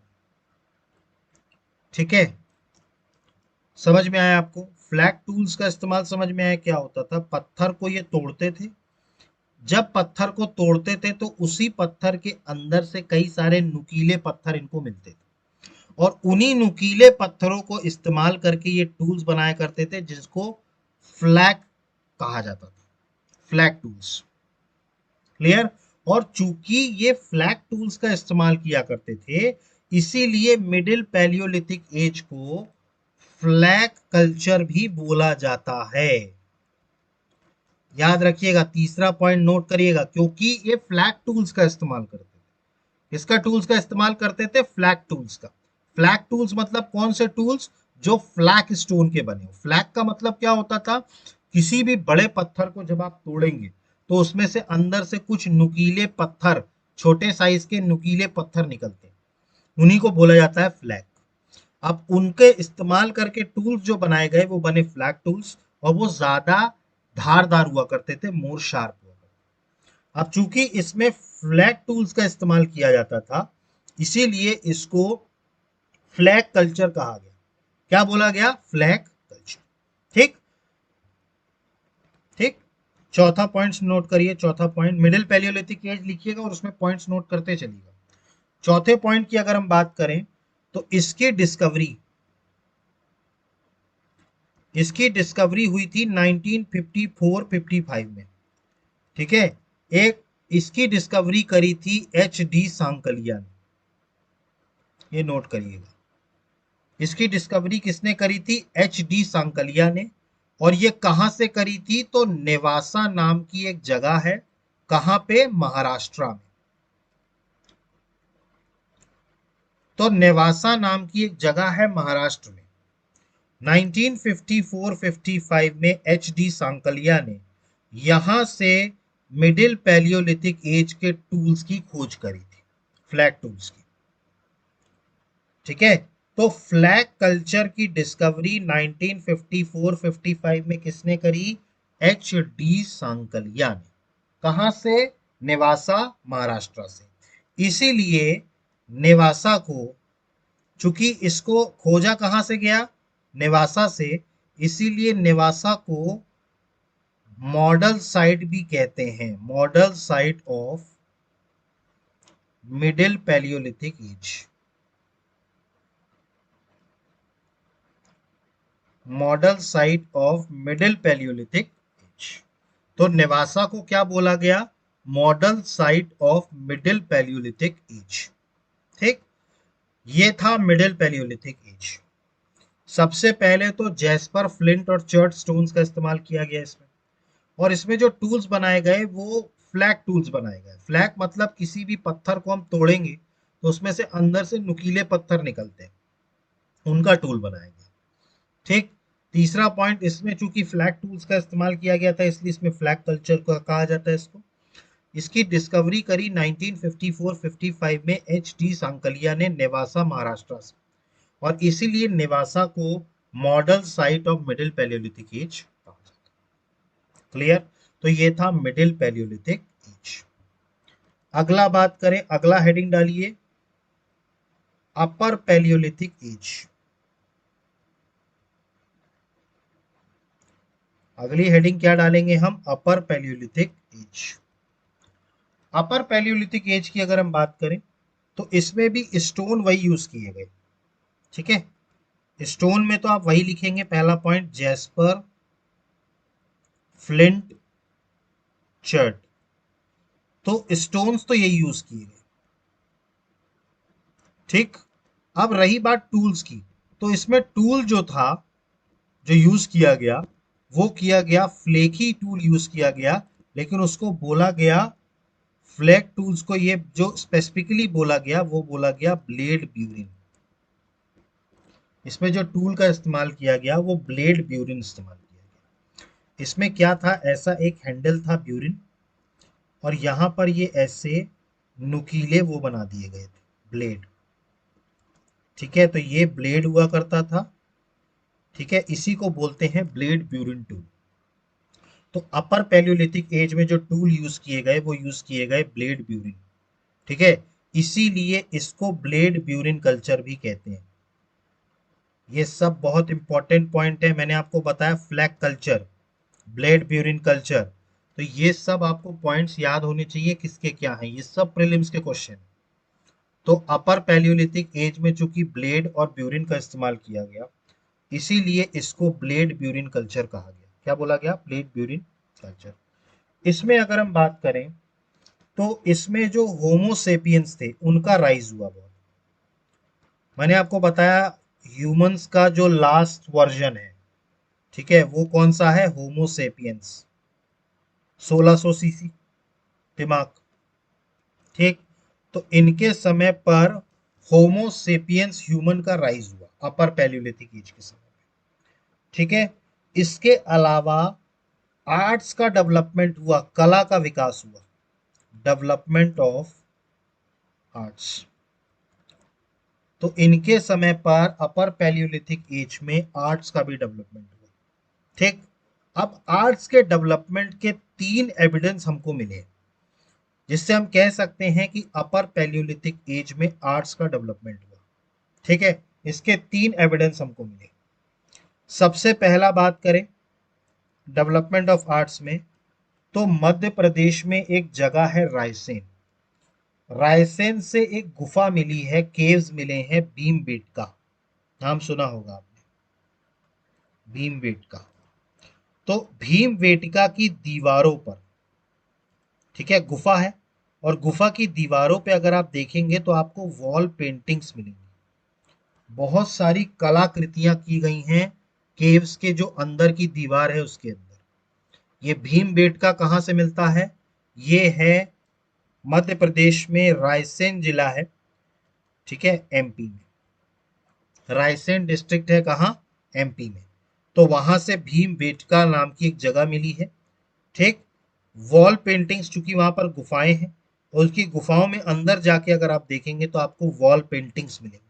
S1: ठीक है। समझ में आया आपको? फ्लैग टूल्स का इस्तेमाल समझ में आया क्या होता था? पत्थर को ये तोड़ते थे। जब पत्थर को तोड़ते थे तो उसी पत्थर के अंदर से कई सारे नुकीले पत्थर इनको मिलते थे, और उन्हीं नुकीले पत्थरों को इस्तेमाल करके ये टूल्स बनाया करते थे, जिसको फ्लैग कहा जाता था। Flag tools. क्लियर? और चूंकि ये फ्लैग टूल्स का इस्तेमाल किया करते थे, इसीलिए मिडिल पैलियोलिथिक एज को फ्लैग कल्चर भी बोला जाता है। याद रखिएगा, तीसरा पॉइंट नोट करिएगा, क्योंकि ये फ्लैग टूल्स का इस्तेमाल करते थे। इसका टूल्स का इस्तेमाल करते थे, फ्लैग टूल्स का। फ्लैग टूल्स मतलब कौन से टूल्स? जो फ्लैग स्टोन के बने हो। फ्लैग का मतलब क्या होता था? किसी भी बड़े पत्थर को जब आप तोड़ेंगे तो उसमें से अंदर से कुछ नुकीले पत्थर, छोटे साइज के नुकीले पत्थर निकलते हैं, उन्हीं को बोला जाता है फ्लैग। अब उनके इस्तेमाल करके टूल्स जो बनाए गए वो बने फ्लैग टूल्स, और वो ज्यादा धारदार हुआ करते थे, मोर शार्प हुआ करते। अब चूंकि इसमें फ्लैग टूल्स का इस्तेमाल किया जाता था, इसीलिए इसको फ्लैग कल्चर कहा गया। क्या बोला गया? Flag culture. ठीक। ठीक। चौथा पॉइंट नोट करिए। चौथा पॉइंट, मिडिल पैलियोलिथिक एज लिखिएगा और उसमें पॉइंट्स नोट करते चलिएगा। चौथे पॉइंट की अगर हम बात करें तो इसकी डिस्कवरी हुई थी 1954-55 में। ठीक है। एक इसकी डिस्कवरी करी थी एच डी सांकलिया ने। ये नोट करिएगा, इसकी डिस्कवरी किसने करी थी? एच डी सांकलिया ने। और ये कहां से करी थी? तो नेवासा नाम की एक जगह है। कहां पे? महाराष्ट्र में। तो नेवासा नाम की एक जगह है महाराष्ट्र में। 1954-55 में एच डी सांकलिया ने यहां से मिडिल पैलियोलिथिक एज के टूल्स की खोज करी थी, फ्लैग टूल्स की। ठीक है। तो फ्लैग कल्चर की डिस्कवरी 1954-55 में किसने करी? एच डी सांकलिया ने। कहां से? नेवासा, महाराष्ट्र से। इसीलिए नेवासा को, चूंकि इसको खोजा कहां से गया? नेवासा से, इसीलिए नेवासा को मॉडल साइट भी कहते हैं। Model site of middle palaeolithic age. Model site of middle palaeolithic age. तो नेवासा को क्या बोला गया? Model site of middle palaeolithic age. ठीक। ये था मिडिल पैलियोलिथिक एज। सबसे पहले तो जैस्पर, फ्लिंट और चर्ट स्टोन्स का इस्तेमाल किया गया इसमें। और इसमें जो टूल्स बनाए गए वो फ्लैग टूल्स बनाए गए। फ्लैग मतलब किसी भी पत्थर को हम तोड़ेंगे तो उसमें से अंदर से नुकीले पत्थर निकलते हैं, उनका टूल बनाया गया। ठीक। तीसरा पॉइंट, इसमें चूंकि फ्लैग टूल्स का इस्तेमाल किया गया था इसलिए इसमें फ्लैग कल्चर को कहा जाता है इसको। इसकी डिस्कवरी करी 1954-55 में एच डी सांकलिया ने नेवासा महाराष्ट्र से, और इसीलिए नेवासा को model site of middle palaeolithic age कहा जाता है। क्लियर। तो ये था मिडिल पैलियोलिथिक एज। अगला बात करें, अगला हेडिंग डालिए अपर पैलियोलिथिक एज। अगली हेडिंग क्या डालेंगे हम, upper palaeolithic age. Upper palaeolithic age की अगर हम बात करें तो इसमें भी स्टोन वही यूज किए गए। ठीक है, स्टोन में तो आप वही लिखेंगे, पहला पॉइंट जैस्पर, फ्लिंट, चर्ट। तो स्टोन्स तो यही यूज किए गए। ठीक। अब रही बात टूल्स की, तो इसमें टूल जो था, जो यूज किया गया, वो किया गया फ्लेकी टूल यूज किया गया, लेकिन उसको बोला गया फ्लैग टूल्स को, ये जो स्पेसिफिकली बोला गया वो बोला गया ब्लेड ब्यूरिन। इसमें जो टूल का इस्तेमाल किया गया वो ब्लेड ब्यूरिन इस्तेमाल किया गया। इसमें क्या था, ऐसा एक हैंडल था ब्यूरिन, और यहां पर ये ऐसे नुकीले वो बना दिए गए थे, ब्लेड। ठीक है, तो ये ब्लेड हुआ करता था। ठीक है, इसी को बोलते हैं ब्लेड ब्यूरिन टूल। तो अपर पैलियोलिथिक एज में जो टूल यूज किए गए वो यूज किए गए ब्लेड ब्यूरिन। ठीक है, इसीलिए इसको ब्लेड ब्यूरिन कल्चर भी कहते हैं। ये सब बहुत इंपॉर्टेंट पॉइंट है। मैंने आपको बताया flag culture, blade burin culture, तो ये सब आपको पॉइंट्स याद होने चाहिए किसके क्या हैं, ये सब प्रीलिम्स के क्वेश्चन। तो अपर पैलियोलिथिक एज में चूंकि ब्लेड और ब्यूरिन का इस्तेमाल किया गया, इसीलिए इसको ब्लेड ब्यूरिन कल्चर कहा गया। क्या बोला गया, ब्लेड ब्यूरिन कल्चर। इसमें अगर हम बात करें तो इसमें जो होमोसेपियंस थे उनका राइज हुआ बहुत। मैंने आपको बताया ह्यूमंस का जो लास्ट वर्जन है, ठीक है, वो कौन सा है, होमोसेपियंस, 1600 सीसी दिमाग। ठीक। तो इनके समय पर होमोसेपियंस ह्यूमन का राइज हुआ अपर पैलियोलिथिक एज के समय में। ठीक है, इसके अलावा आर्ट्स का डेवलपमेंट हुआ, कला का विकास हुआ, डेवलपमेंट ऑफ आर्ट्स। तो इनके समय पर अपर पैलियोलिथिक एज में आर्ट्स का भी डेवलपमेंट हुआ। ठीक। अब आर्ट्स के डेवलपमेंट के 3 एविडेंस हमको मिले, जिससे हम कह सकते हैं कि अपर पैलियोलिथिक एज में आर्ट्स का डेवलपमेंट हुआ। ठीक है, इसके 3 एविडेंस हमको मिले। सबसे पहला बात करें डेवलपमेंट ऑफ आर्ट्स में, तो मध्य प्रदेश में एक जगह है रायसेन। रायसेन से एक गुफा मिली है, केव्स मिले हैं भीमबेटका, नाम सुना होगा आपने, भीमबेटका। तो भीमबेटका की दीवारों पर, ठीक है, गुफा है, और गुफा की दीवारों पे अगर आप देखेंगे तो आपको वॉल पेंटिंग्स मिलेंगी। बहुत सारी कलाकृतियां की गई हैं केव्स के जो अंदर की दीवार है उसके अंदर। ये भीमबेटका कहाँ से मिलता है, ये है मध्य प्रदेश में रायसेन जिला है। ठीक है, एमपी में रायसेन डिस्ट्रिक्ट है, कहाँ, एमपी में। तो वहां से भीमबेटका नाम की एक जगह मिली है। ठीक। वॉल पेंटिंग्स, चूंकि वहां पर गुफाएं हैं, और उसकी गुफाओं में अंदर जाके अगर आप देखेंगे तो आपको वॉल पेंटिंग्स मिलेंगी।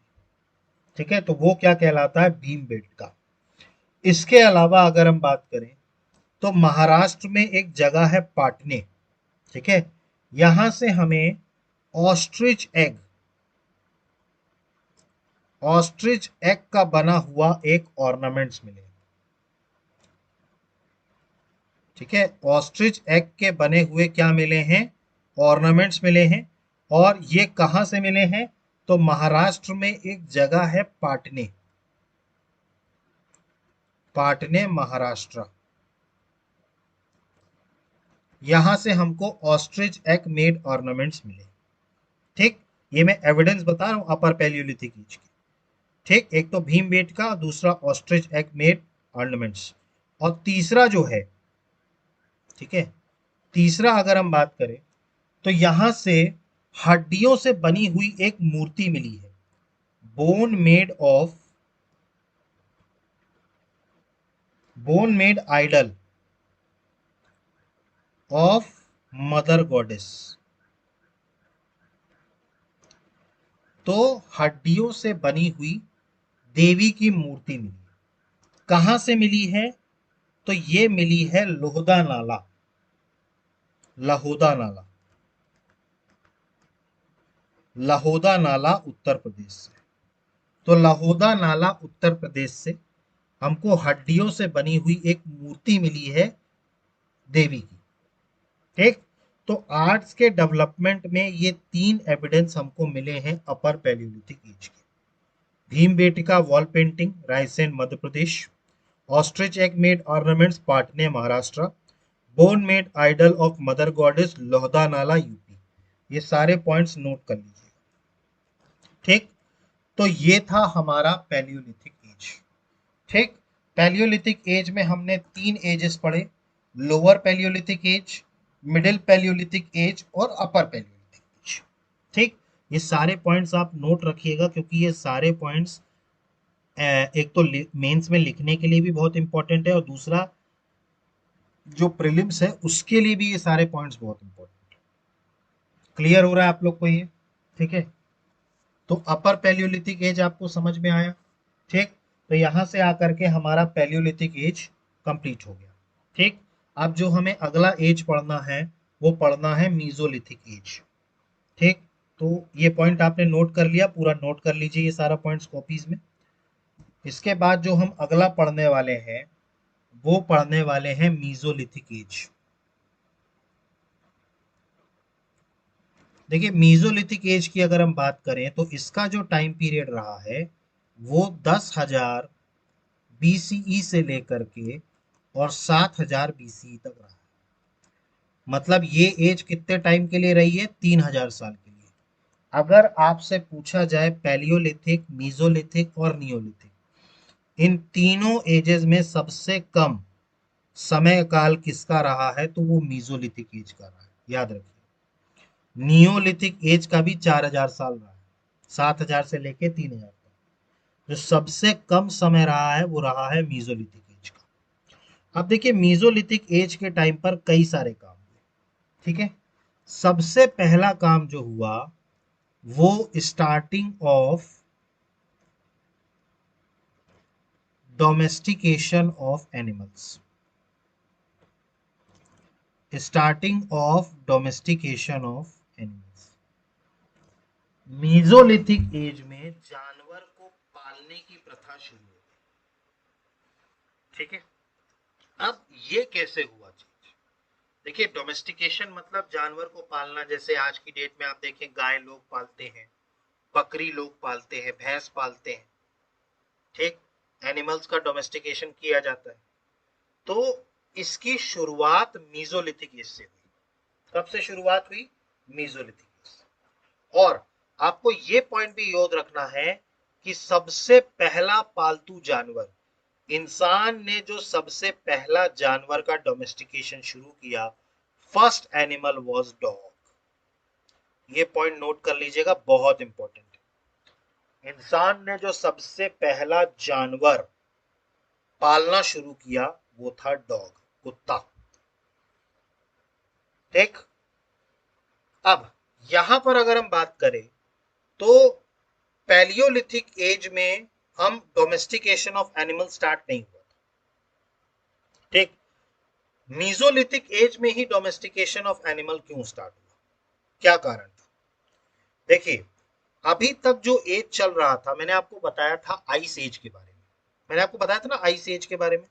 S1: ठीक है, तो वो क्या कहलाता है, भीमबेटका। इसके अलावा अगर हम बात करें तो महाराष्ट्र में एक जगह है पाटने। ठीक है, यहां से हमें ऑस्ट्रिच एग, ऑस्ट्रिच एग का बना हुआ एक ऑर्नामेंट्स मिले। ठीक है, ऑस्ट्रिच एग के बने हुए क्या मिले हैं, ऑर्नामेंट्स मिले हैं। और ये कहां से मिले हैं, तो महाराष्ट्र में एक जगह है पाटने, पाटने महाराष्ट्र, यहां से हमको ऑस्ट्रिच एग मेड ऑर्नामेंट्स मिले। ठीक। ये मैं एविडेंस बता रहा हूं अपर पैलियोलिथिक एज की। ठीक, एक तो भीमबेटका, दूसरा ऑस्ट्रिच एग मेड ऑर्नामेंट्स, और तीसरा जो है, ठीक है, तीसरा अगर हम बात करें तो यहां से हड्डियों से बनी हुई एक मूर्ति मिली है, bone made idol of mother goddess. तो हड्डियों से बनी हुई देवी की मूर्ति मिली। कहां से मिली है? तो ये मिली है लोहदा नाला, लहोदा नाला, लहोदा नाला उत्तर प्रदेश से। तो लहोदा नाला उत्तर प्रदेश से हमको हड्डियों से बनी हुई एक मूर्ति मिली है देवी की। ठीक। तो आर्ट्स के डेवलपमेंट में ये 3 एविडेंस हमको मिले हैं अपर पैलियोलिथिक एज के। Bhimbetka wall painting, Raisen Madhya Pradesh. Ostrich egg made ornaments, Patne Maharashtra. Bone made idol of mother goddess, Lohda Nala UP. ये सारे पॉइंट्स नोट कर लीजिए। ठीक। तो ये था हमारा पैलियोलिथिक एज। ठीक। पैलियोलिथिक एज में हमने 3 एजेस पढ़े, lower palaeolithic age, middle palaeolithic age और अपर पैलियोलिथिक एज। ठीक। ये सारे पॉइंट्स आप नोट रखिएगा, क्योंकि ये सारे पॉइंट्स एक तो मेंस में लिखने के लिए भी बहुत इंपॉर्टेंट है, और दूसरा जो प्रीलिम्स है उसके लिए भी ये सारे पॉइंट्स बहुत इंपॉर्टेंट है। क्लियर हो रहा है आप लोग को ये? ठीक है। तो अपर पैलियोलिथिक एज आपको समझ में आया। ठीक। तो यहां से आकर के हमारा पैलियोलिथिक एज कंप्लीट हो गया। ठीक। अब जो हमें अगला एज पढ़ना है वो पढ़ना है मीजोलिथिक एज। ठीक। तो ये पॉइंट आपने नोट कर लिया, पूरा नोट कर लीजिए ये सारा पॉइंट्स कॉपीज में। इसके बाद जो हम अगला पढ़ने वाले हैं वो पढ़ने वाले हैं मीजोलिथिक एज। देखिए, मीजोलिथिक एज की अगर हम बात करें तो इसका जो टाइम पीरियड रहा है वो 10,000 बीसीई से लेकर के और 7,000 बीसीई तक रहा है। मतलब ये एज कितने टाइम के लिए रही है? 3,000 साल के लिए। अगर आपसे पूछा जाए पैलियोलिथिक, मीजोलिथिक और नियोलिथिक, इन तीनों एजेस में सबसे कम समय काल किसका रहा है? तो वो मीजोलिथिक एज का रहा है, याद रखिए। नियोलिथिक एज का भी 4,000 साल रहा है, 7,000 से लेके 3,000 तक। जो सबसे कम समय रहा है वो रहा है मीजोलिथिक एज का। अब देखिए, मीजोलिथिक एज के टाइम पर कई सारे काम हुए। ठीक है। सबसे पहला काम जो हुआ वो starting of domestication of animals, starting of domestication of animals. Mesolithic age में जानवर को पालने की प्रथा शुरू हुई। ठीक है। अब ये कैसे हुआ चीज? देखिए, डोमेस्टिकेशन मतलब जानवर को पालना। जैसे आज की डेट में आप देखें, गाय लोग पालते हैं, बकरी लोग पालते हैं, भैंस पालते हैं। ठीक। एनिमल्स का डोमेस्टिकेशन किया जाता है। तो इसकी शुरुआत मीजोलिथिक एज से हुई। कब से शुरुआत हुई? मीजोलिथिक एज से। और आपको ये पॉइंट भी याद रखना है कि सबसे पहला पालतू जानवर, इंसान ने जो सबसे पहला जानवर का डोमेस्टिकेशन शुरू किया, फर्स्ट एनिमल वाज डॉग। ये पॉइंट नोट कर लीजिएगा, बहुत इंपॉर्टेंट है। इंसान ने जो सबसे पहला जानवर पालना शुरू किया वो था डॉग, कुत्ता। ठीक। अब यहां पर अगर हम बात करें तो पैलियोलिथिक एज में हम डोमेस्टिकेशन ऑफ एनिमल स्टार्ट नहीं हुआ। ठीक। मीजोलिथिक एज में ही डोमेस्टिकेशन ऑफ एनिमल क्यों स्टार्ट हुआ? क्या कारण था? देखिए, अभी तक जो एज चल रहा था, मैंने आपको बताया था आइस एज के बारे में। मैंने आपको बताया था ना आइस एज के बारे में।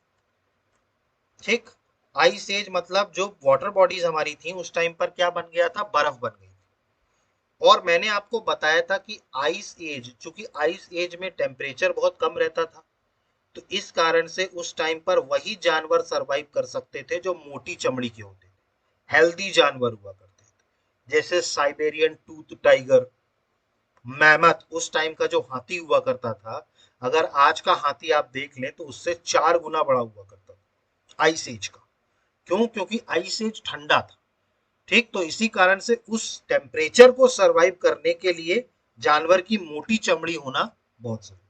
S1: ठीक। आइस एज मतलब जो वाटर बॉडीज हमारी थी उस टाइम पर क्या बन गया था? बर्फ बन गई थी। और मैंने आपको बताया था कि आइस एज, चूंकि आइस एज में टेम्परेचर बहुत कम रहता था, तो इस कारण से उस टाइम पर वही जानवर सरवाइव कर सकते थे जो मोटी चमड़ी के होते थे, हेल्दी जानवर हुआ करते थे। जैसे साइबेरियन टूथ टाइगर, मैमथ, उस टाइम का जो हाथी हुआ करता था, अगर आज का हाथी आप देख लें तो उससे 4 गुना बड़ा हुआ करता था आइस एज का। क्यों? क्योंकि आइस एज ठंडा था। ठीक, तो इसी कारण से उस टेम्परेचर को सरवाइव करने के लिए जानवर की मोटी चमड़ी होना बहुत जरूरी।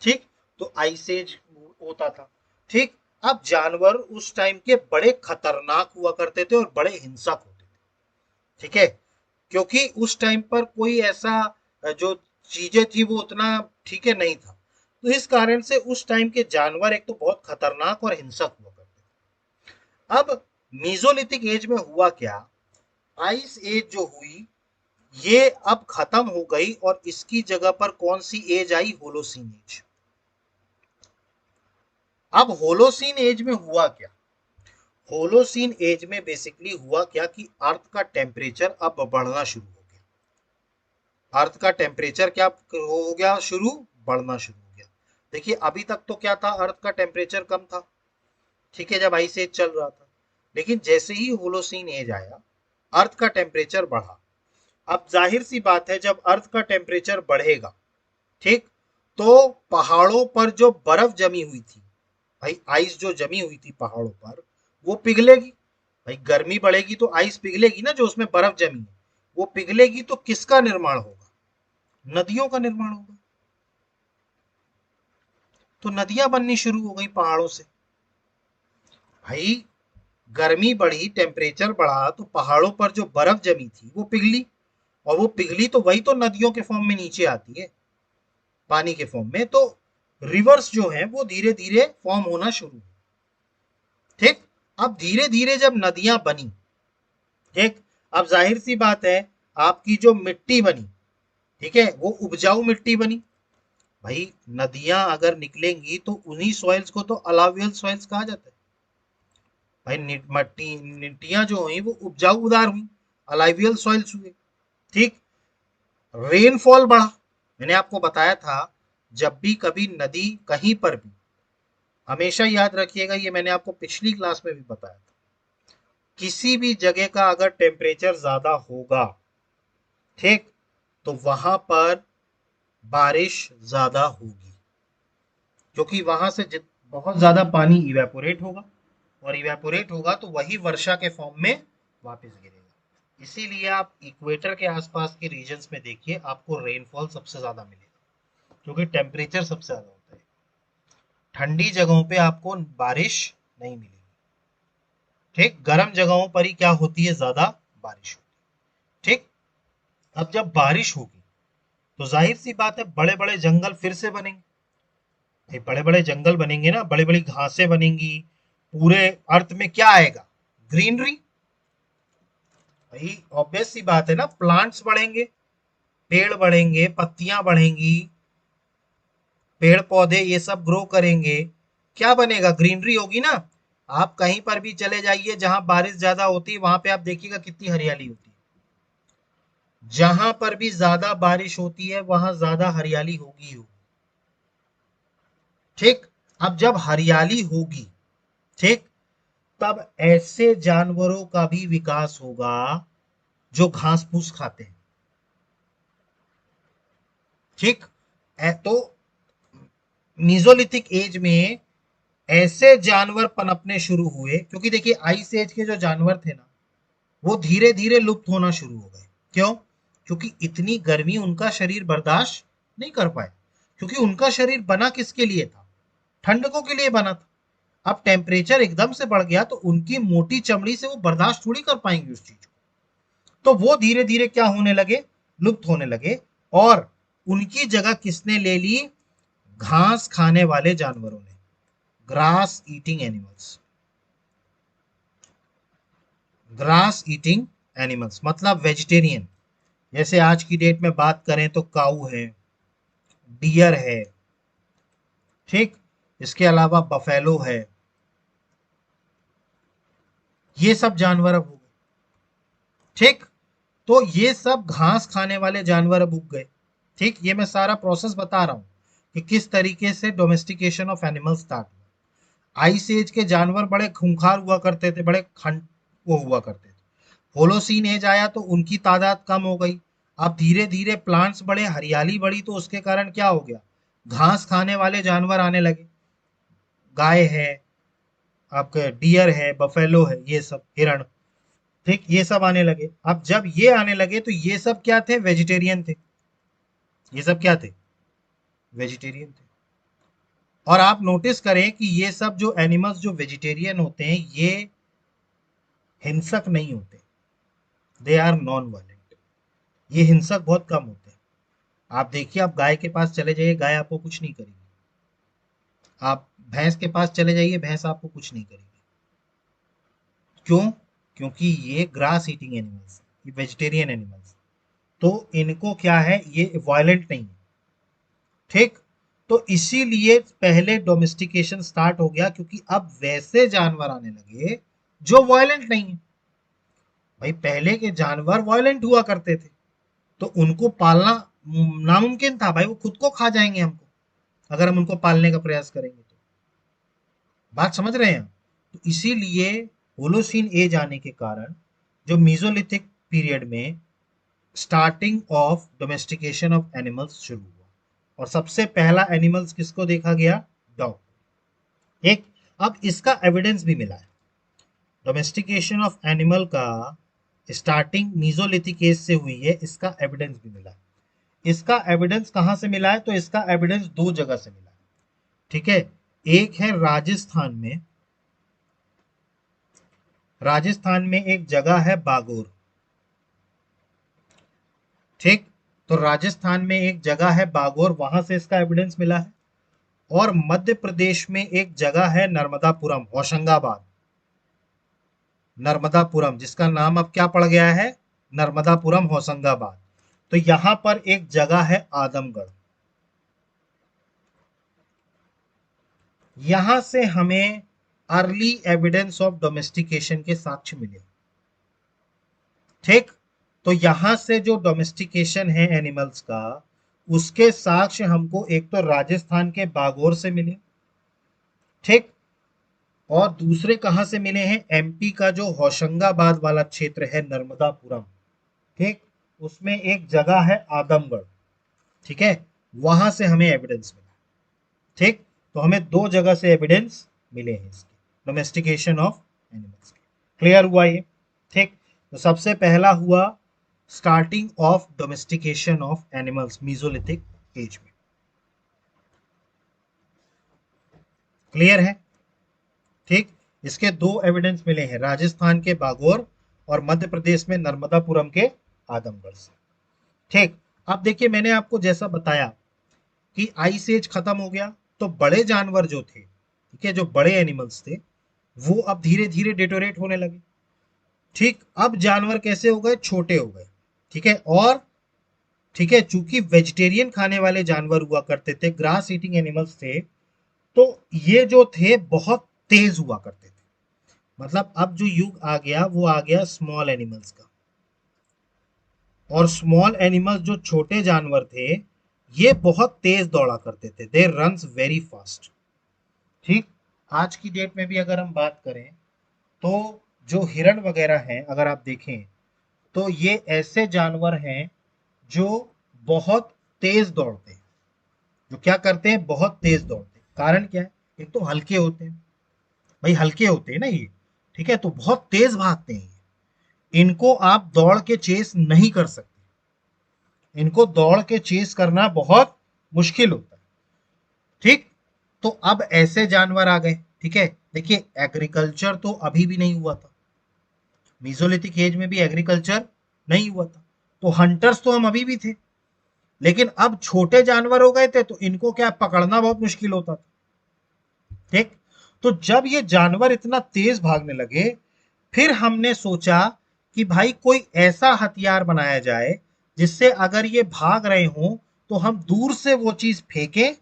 S1: ठीक, तो आइस एज होता था। ठीक, अब जानवर उस टाइम के बड़े खतरनाक हुआ करते थे और बड़े हिंसक होते थे। ठीक है, क्योंकि उस टाइम पर कोई ऐसा जो चीजें थी वो उतना ठीक है नहीं था, तो इस कारण से उस टाइम के जानवर एक तो बहुत खतरनाक और हिंसक हुआ करते थे। अब मीजोलिथिक एज में हुआ क्या, आइस एज जो हुई ये अब खत्म हो गई और इसकी जगह पर कौन सी एज आई, होलोसीन एज। अब होलोसीन एज में हुआ क्या, होलोसीन एज में बेसिकली हुआ क्या कि अर्थ का टेम्परेचर अब बढ़ना शुरू हो गया। अर्थ का टेम्परेचर क्या हो गया, शुरू बढ़ना शुरू हो गया। देखिए अभी तक तो क्या था, अर्थ का टेम्परेचर कम था, ठीक है, जब आइस एज चल रहा था। लेकिन जैसे ही होलोसीन एज आया, अर्थ का टेम्परेचर बढ़ा। अब जाहिर सी बात है जब अर्थ का टेम्परेचर बढ़ेगा, ठीक, तो पहाड़ों पर जो बर्फ जमी हुई थी, भाई आइस जो जमी हुई थी पहाड़ों पर वो पिघलेगी। भाई गर्मी बढ़ेगी तो आइस पिघलेगी ना, जो उसमें बर्फ जमी है वो पिघलेगी, तो किसका निर्माण होगा, नदियों का निर्माण होगा। तो नदियां बननी शुरू हो गई पहाड़ों से। भाई गर्मी बढ़ी, टेम्परेचर बढ़ा, तो पहाड़ों पर जो बर्फ जमी थी वो पिघली, और वो पिघली तो वही तो नदियों के फॉर्म में नीचे आती है, पानी के फॉर्म में। तो रिवर्स जो है वो धीरे धीरे फॉर्म होना शुरू हुआ। ठीक, अब धीरे धीरे जब नदियां बनी, ठीक, अब जाहिर सी बात है आपकी जो मिट्टी बनी, ठीक है, वो उपजाऊ मिट्टी बनी। भाई नदियां अगर निकलेंगी तो उन्हीं सॉइल्स को तो अलावियल सॉइल्स कहा जाता है। भाई मट्टी मिट्टियां जो हुई वो उपजाऊ उदार हुई, अलावियल सॉइल्स हुए। ठीक, रेनफॉल बढ़ा। मैंने आपको बताया था जब भी कभी नदी कहीं पर भी, हमेशा याद रखिएगा, ये मैंने आपको पिछली क्लास में भी बताया था, किसी भी जगह का अगर टेम्परेचर ज्यादा होगा, ठीक, तो वहां पर बारिश ज्यादा होगी, क्योंकि वहां से बहुत ज्यादा पानी इवेपोरेट होगा, और इवेपोरेट होगा तो वही वर्षा के फॉर्म में वापस गिरेगा। इसीलिए आप इक्वेटर के आसपास के रीजन्स में देखिए आपको रेनफॉल सबसे ज्यादा मिलेगा, क्योंकि टेम्परेचर सबसे ज्यादा होता है। ठंडी जगहों पे आपको बारिश नहीं मिलेगी। ठीक, गर्म जगहों पर ही क्या होती है, ज्यादा बारिश होती है। ठीक, अब जब बारिश होगी तो जाहिर सी बात है बड़े बड़े जंगल फिर से बनेंगे। बड़े बड़े जंगल बनेंगे ना, बड़ी बड़ी घासें बनेंगी, पूरे अर्थ में क्या आएगा, ग्रीनरी। भाई ऑब्वियस सी बात है ना, प्लांट्स बढ़ेंगे, पेड़ बढ़ेंगे, पत्तियां बढ़ेंगी, पेड़ पौधे ये सब ग्रो करेंगे, क्या बनेगा, ग्रीनरी होगी ना। आप कहीं पर भी चले जाइए जहां बारिश ज्यादा होती है वहां पे आप देखिएगा कितनी हरियाली होती है। जहां पर भी ज्यादा बारिश होती है वहां ज्यादा हरियाली होगी होगी। ठीक, अब जब हरियाली होगी, ठीक, तब ऐसे जानवरों का भी विकास होगा जो घास फूस खाते हैं। ठीक, तो मीजोलिथिक एज में ऐसे जानवर पनपने शुरू हुए, क्योंकि देखिए आइस एज के जो जानवर थे ना वो धीरे धीरे लुप्त होना शुरू हो गए। क्यों, क्योंकि इतनी गर्मी उनका शरीर बर्दाश्त नहीं कर पाए, क्योंकि उनका शरीर बना किसके लिए था, ठंडकों के लिए बना था। अब टेम्परेचर एकदम से बढ़ गया तो उनकी मोटी चमड़ी से वो बर्दाश्त थोड़ी कर पाएंगे उस चीज को। तो वो धीरे धीरे क्या होने लगे, लुप्त होने लगे। और उनकी जगह किसने ले ली, घास खाने वाले जानवरों ने, grass eating animals. Grass eating animals मतलब वेजिटेरियन। जैसे आज की डेट में बात करें तो काऊ है, डियर है, ठीक, इसके अलावा बफेलो है, ये सब जानवर अब हो गए। ठीक, तो ये सब घास खाने वाले जानवर अब उग गए। ठीक, ये मैं सारा प्रोसेस बता रहा हूं कि किस तरीके से डोमेस्टिकेशन ऑफ एनिमल्स स्टार्ट हुआ। आइस एज के जानवर बड़े खूंखार हुआ करते थे, बड़े खंड वो हुआ करते थे। होलोसीन एज आया तो उनकी तादाद कम हो गई। अब धीरे धीरे प्लांट्स बढ़े, हरियाली बढ़ी, तो उसके कारण क्या हो गया, घास खाने वाले जानवर आने लगे। गाय है, आपके डियर है, बफेलो है, ये सब हिरण। ठीक, ये सब आने लगे। अब जब ये आने लगे तो ये सब क्या थे? वेजिटेरियन थे। ये सब क्या थे? वेजिटेरियन थे। और आप नोटिस करें कि ये सब जो एनिमल्स जो वेजिटेरियन होते हैं ये हिंसक नहीं होते, दे आर नॉन वायलेंट। ये हिंसक बहुत कम होते हैं। आप देखिए, आप गाय के पास चले जाइए, गाय आपको कुछ नहीं करेगी। आप भैंस के पास चले जाइए, भैंस आपको कुछ नहीं करेगी। क्यों? क्योंकि ये ग्रास ईटिंग एनिमल्स, ये वेजिटेरियन एनिमल्स, तो इनको क्या है, ये वायलेंट नहीं है। ठीक, तो इसीलिए पहले डोमेस्टिकेशन स्टार्ट हो गया, क्योंकि अब वैसे जानवर आने लगे जो वायलेंट नहीं है। भाई पहले के जानवर वायलेंट हुआ करते थे, तो उनको पालना नामुमकिन था। भाई वो खुद को खा जाएंगे हमको, अगर हम उनको पालने का प्रयास करेंगे तो। बात समझ रहे हैं? तो इसीलिए होलोसीन एज आने के कारण जो मीजोलिथिक पीरियड में starting of domestication of animals शुरू हुआ, और सबसे पहला एनिमल्स किसको देखा गया? डॉग। एक, अब इसका एविडेंस भी मिला है। डोमेस्टिकेशन ऑफ एनिमल का स्टार्टिंग मीजोलिथिक एज से हुई है, इसका एविडेंस भी मिला है। इसका एविडेंस कहां से मिला है? तो इसका एविडेंस दो जगह से मिला है। ठीक है, एक है राजस्थान में। राजस्थान में एक जगह है बागोर। ठीक, तो राजस्थान में एक जगह है बागोर, वहां से इसका एविडेंस मिला है। और मध्य प्रदेश में एक जगह है नर्मदापुरम, होशंगाबाद। नर्मदापुरम, जिसका नाम अब क्या पड़ गया है? नर्मदापुरम होशंगाबाद। तो यहां पर एक जगह है आदमगढ़। यहां से हमें अर्ली एविडेंस ऑफ डोमेस्टिकेशन के साक्ष्य मिले। ठीक, तो यहां से जो डोमेस्टिकेशन है एनिमल्स का, उसके साक्ष्य हमको एक तो राजस्थान के बागोर से मिले। ठीक, और दूसरे कहां से मिले हैं? एमपी का जो होशंगाबाद वाला क्षेत्र है, नर्मदापुरम। ठीक, उसमें एक जगह है आदमगढ़। ठीक है, वहां से हमें एविडेंस मिला। ठीक, तो हमें दो जगह से एविडेंस मिले हैं इसके डोमेस्टिकेशन ऑफ एनिमल्स के। क्लियर हुआ ये? ठीक, तो सबसे पहला हुआ starting of domestication of animals mesolithic age में। क्लियर है? ठीक, इसके दो एविडेंस मिले हैं, राजस्थान के बागोर और मध्य प्रदेश में नर्मदापुरम के आदमगढ़ से। ठीक, अब देखिए, मैंने आपको जैसा बताया कि आइस एज खत्म हो गया, तो बड़े जानवर जो थे, ठीक है, जो बड़े एनिमल्स थे, वो अब धीरे धीरे डिटोरेट होने लगे। ठीक, अब जानवर कैसे हो गए? छोटे हो गए। ठीक है, और ठीक है, चूंकि वेजिटेरियन खाने वाले जानवर हुआ करते थे, ग्रास ईटिंग एनिमल्स थे, तो ये जो थे बहुत तेज हुआ करते थे। मतलब अब जो युग आ गया वो आ गया स्मॉल एनिमल्स का। और स्मॉल एनिमल्स जो छोटे जानवर थे, ये बहुत तेज दौड़ा करते थे, दे रन्स वेरी फास्ट। ठीक, आज की डेट में भी अगर हम बात करें तो जो हिरण वगैरह हैं, अगर आप देखें तो ये ऐसे जानवर हैं जो बहुत तेज दौड़ते हैं। जो क्या करते हैं? बहुत तेज दौड़ते हैं। कारण क्या है? एक तो हल्के होते हैं। भाई हल्के होते हैं ना ये, ठीक है, तो बहुत तेज भागते हैं ये। इनको आप दौड़ के चेस नहीं कर सकते। इनको दौड़ के चेस करना बहुत मुश्किल होता है। ठीक, तो अब ऐसे जानवर आ गए। ठीक है, देखिए एग्रीकल्चर तो अभी भी नहीं हुआ था। मीजोलिथिक एज में भी एग्रीकल्चर नहीं हुआ था, तो हंटर्स तो हम अभी भी थे। लेकिन अब छोटे जानवर हो गए थे, तो इनको क्या पकड़ना बहुत मुश्किल होता था। ठीक, तो जब ये जानवर इतना तेज भागने लगे, फिर हमने सोचा कि भाई कोई ऐसा हथियार बनाया जाए जिससे अगर ये भाग रहे हों तो हम दूर से वो चीज फेंकें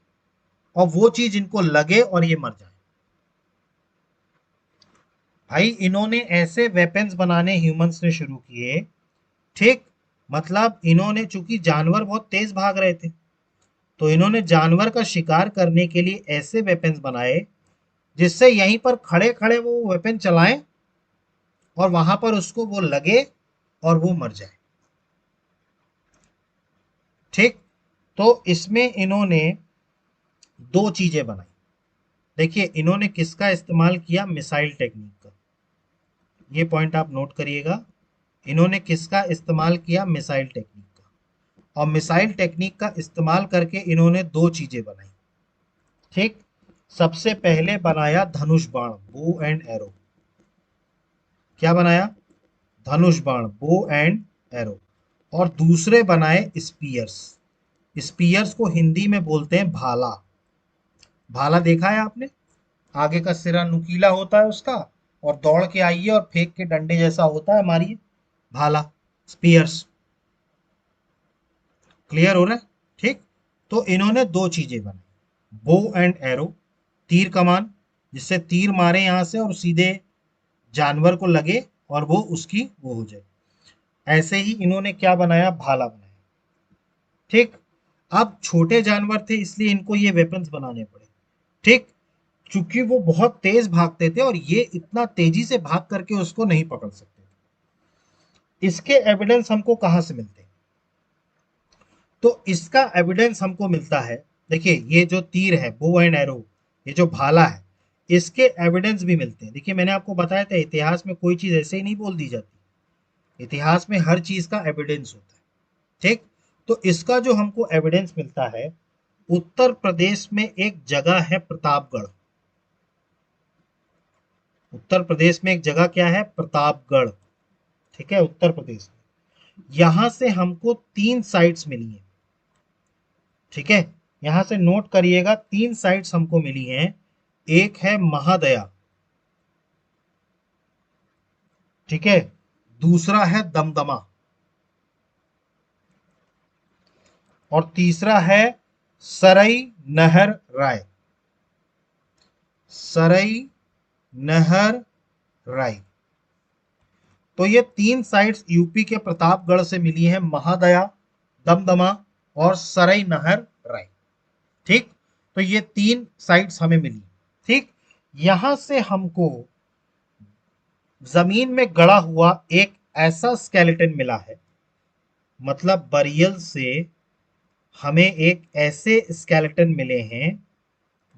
S1: और वो चीज इनको लगे और ये मर जाए। भाई इन्होंने ऐसे वेपन्स बनाने ह्यूमंस ने शुरू किए। ठीक, मतलब इन्होंने, चूंकि जानवर बहुत तेज भाग रहे थे, तो इन्होंने जानवर का शिकार करने के लिए ऐसे वेपन्स बनाए जिससे यहीं पर खड़े खड़े वो वेपन चलाएं और वहां पर उसको वो लगे और वो मर जाए। ठीक, तो इसमें इन्होंने दो चीजें बनाई। देखिए इन्होंने किसका इस्तेमाल किया? मिसाइल टेक्निक का। ये पॉइंट आप नोट करिएगा। इन्होंने किसका इस्तेमाल किया? मिसाइल टेक्निक का। और मिसाइल टेक्निक का इस्तेमाल करके इन्होंने दो चीजें बनाई। ठीक, सबसे पहले बनाया धनुष बाण, बो एंड एरो। क्या बनाया? धनुष बाण, बो एंड एरो। और दूसरे बनाए स्पीयर्स। स्पीयर्स को हिंदी में बोलते हैं भाला। भाला देखा है आपने? आगे का सिरा नुकीला होता है उसका, और दौड़ के आइए और फेंक के डंडे जैसा होता है, मारिए। भाला, स्पीयर्स। क्लियर हो रहा है? ठीक, तो इन्होंने दो चीजें बनाई, बो एंड एरो, तीर कमान, जिससे तीर मारे यहां से और सीधे जानवर को लगे और वो उसकी वो हो जाए। ऐसे ही इन्होंने क्या बनाया? भाला बनाया। ठीक, अब छोटे जानवर थे इसलिए इनको ये वेपन्स बनाने पड़े। ठीक, चूंकि वो बहुत तेज भागते थे और ये इतना तेजी से भाग करके उसको नहीं पकड़ सकते थे। इसके एविडेंस हमको कहां से मिलते हैं? तो इसका एविडेंस हमको मिलता है, देखिए ये जो तीर है, बो एंड एरो, ये जो भाला है, इसके एविडेंस भी मिलते हैं। देखिए मैंने आपको बताया था इतिहास में कोई चीज ऐसे ही नहीं बोल दी जाती, इतिहास में हर चीज का एविडेंस होता है। ठीक, तो इसका जो हमको एविडेंस मिलता है, उत्तर प्रदेश में एक जगह है प्रतापगढ़। उत्तर प्रदेश में एक जगह क्या है? प्रतापगढ़। ठीक है, उत्तर प्रदेश में। यहां से हमको 3 साइट्स मिली हैं। ठीक है, यहां से नोट करिएगा, 3 साइट्स हमको मिली हैं। एक है महादया, ठीक है, दूसरा है दमदमा, और तीसरा है सरई नहर राय। सरई नहर राय। तो ये 3 साइट्स यूपी के प्रतापगढ़ से मिली हैं, महादया, दमदमा और सरई नहर राय। ठीक, तो ये 3 साइट्स हमें मिली। ठीक, यहां से हमको जमीन में गड़ा हुआ एक ऐसा स्केलेटन मिला है, मतलब बरियल से हमें एक ऐसे स्केलेटन मिले हैं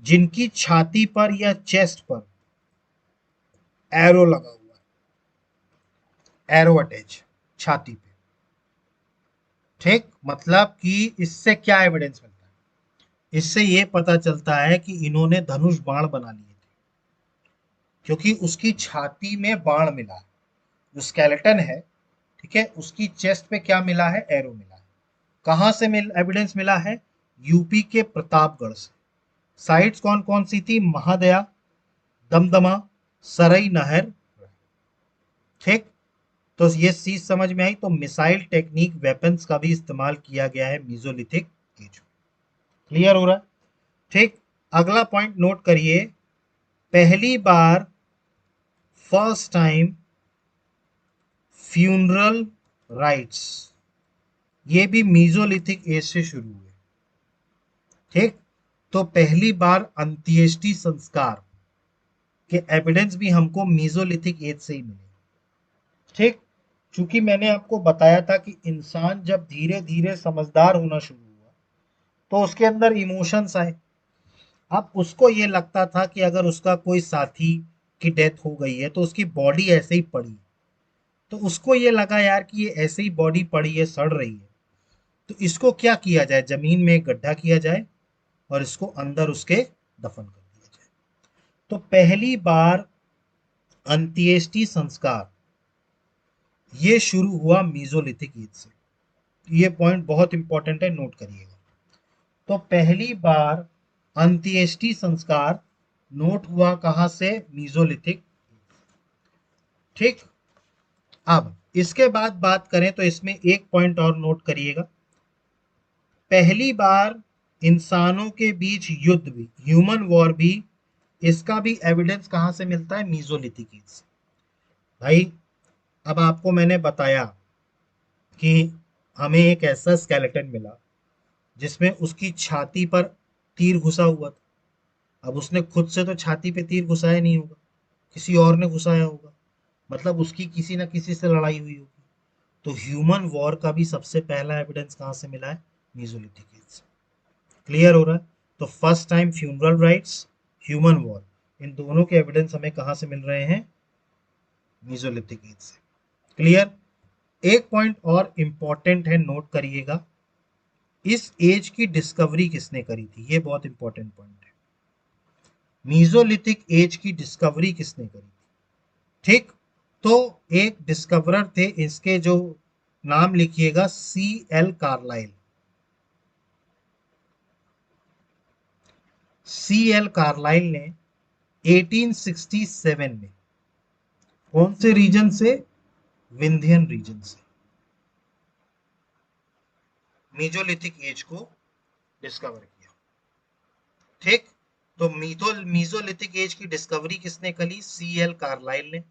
S1: जिनकी छाती पर या चेस्ट पर एरो लगा हुआ है, एरो अटैच छाती पे। ठीक, मतलब कि इससे क्या एविडेंस मिलता है? इससे ये पता चलता है कि इन्होंने धनुष बाण बना लिए थे, क्योंकि उसकी छाती में बाण मिला है। जो स्केलेटन है, ठीक है, उसकी चेस्ट पे क्या मिला है? एरो मिला है। कहां से एविडेंस मिला है? यूपी के प्रतापगढ़ से। साइट्स कौन कौन सी थी? महादया, दमदमा, सरई नहर। ठीक, तो ये चीज समझ में आई। तो मिसाइल टेक्निक, वेपन्स का भी इस्तेमाल किया गया है मीजोलिथिक एज। क्लियर हो रहा है? ठीक, अगला पॉइंट नोट करिए, पहली बार, फर्स्ट टाइम फ्यूनरल राइट्स, ये भी मीजोलिथिक एज से शुरू हुए। ठीक, तो पहली बार अंत्येष्टि संस्कार के एविडेंस भी हमको मीजोलिथिक एज से ही मिले। ठीक, चूंकि मैंने आपको बताया था कि इंसान जब धीरे धीरे समझदार होना शुरू हुआ तो उसके अंदर इमोशंस आए। अब उसको ये लगता था कि अगर उसका कोई साथी की डेथ हो गई है तो उसकी बॉडी ऐसे ही पड़ी, तो उसको ये लगा यार कि ये ऐसे ही बॉडी पड़ी है, सड़ रही है, तो इसको क्या किया जाए? जमीन में एक गड्ढा किया जाए और इसको अंदर उसके दफन कर दिया जाए। तो पहली बार अंत्येष्टि संस्कार ये शुरू हुआ मीजोलिथिक एज से। ये पॉइंट बहुत इंपॉर्टेंट है, नोट करिएगा। तो पहली बार अंत्येष्टि संस्कार नोट हुआ कहां से? मीजोलिथिक। ठीक, अब इसके बाद बात करें तो इसमें एक पॉइंट और नोट करिएगा, पहली बार इंसानों के बीच युद्ध भी, ह्यूमन वॉर भी, इसका भी एविडेंस कहां से मिलता है? मीजोलिथिक एज से। भाई, अब आपको मैंने बताया कि हमें एक ऐसा स्केलेटन मिला जिसमें उसकी छाती पर तीर घुसा हुआ था। अब उसने खुद से तो छाती पे तीर घुसाया नहीं होगा, किसी और ने घुसाया होगा, मतलब उसकी किसी ना किसी से लड़ाई हुई होगी। तो ह्यूमन वॉर का भी सबसे पहला एविडेंस कहां से मिला है? मीजोलिथिक एज से। क्लियर हो रहा है? तो first time funeral rites, human war, इन दोनों के एविडेंस हमें कहां से मिल रहे हैं? मीजोलिथिक एज से। क्लियर? एक पॉइंट और इंपॉर्टेंट है, नोट करिएगा, इस एज की डिस्कवरी किसने करी थी, ये बहुत इंपॉर्टेंट पॉइंट है। मीजोलिथिक एज की डिस्कवरी किसने करी थी? ठीक, तो एक डिस्कवरर थे, इसके जो नाम लिखिएगा, C.L. कार्लाइल। C.L. कार्लाइल ने 1867 में कौन से रीजन से, विंध्यन रीजन से, मीजोलिथिक एज को डिस्कवर किया। ठीक, तो मीजोलिथिक एज की डिस्कवरी किसने करी? C.L. कार्लाइल ने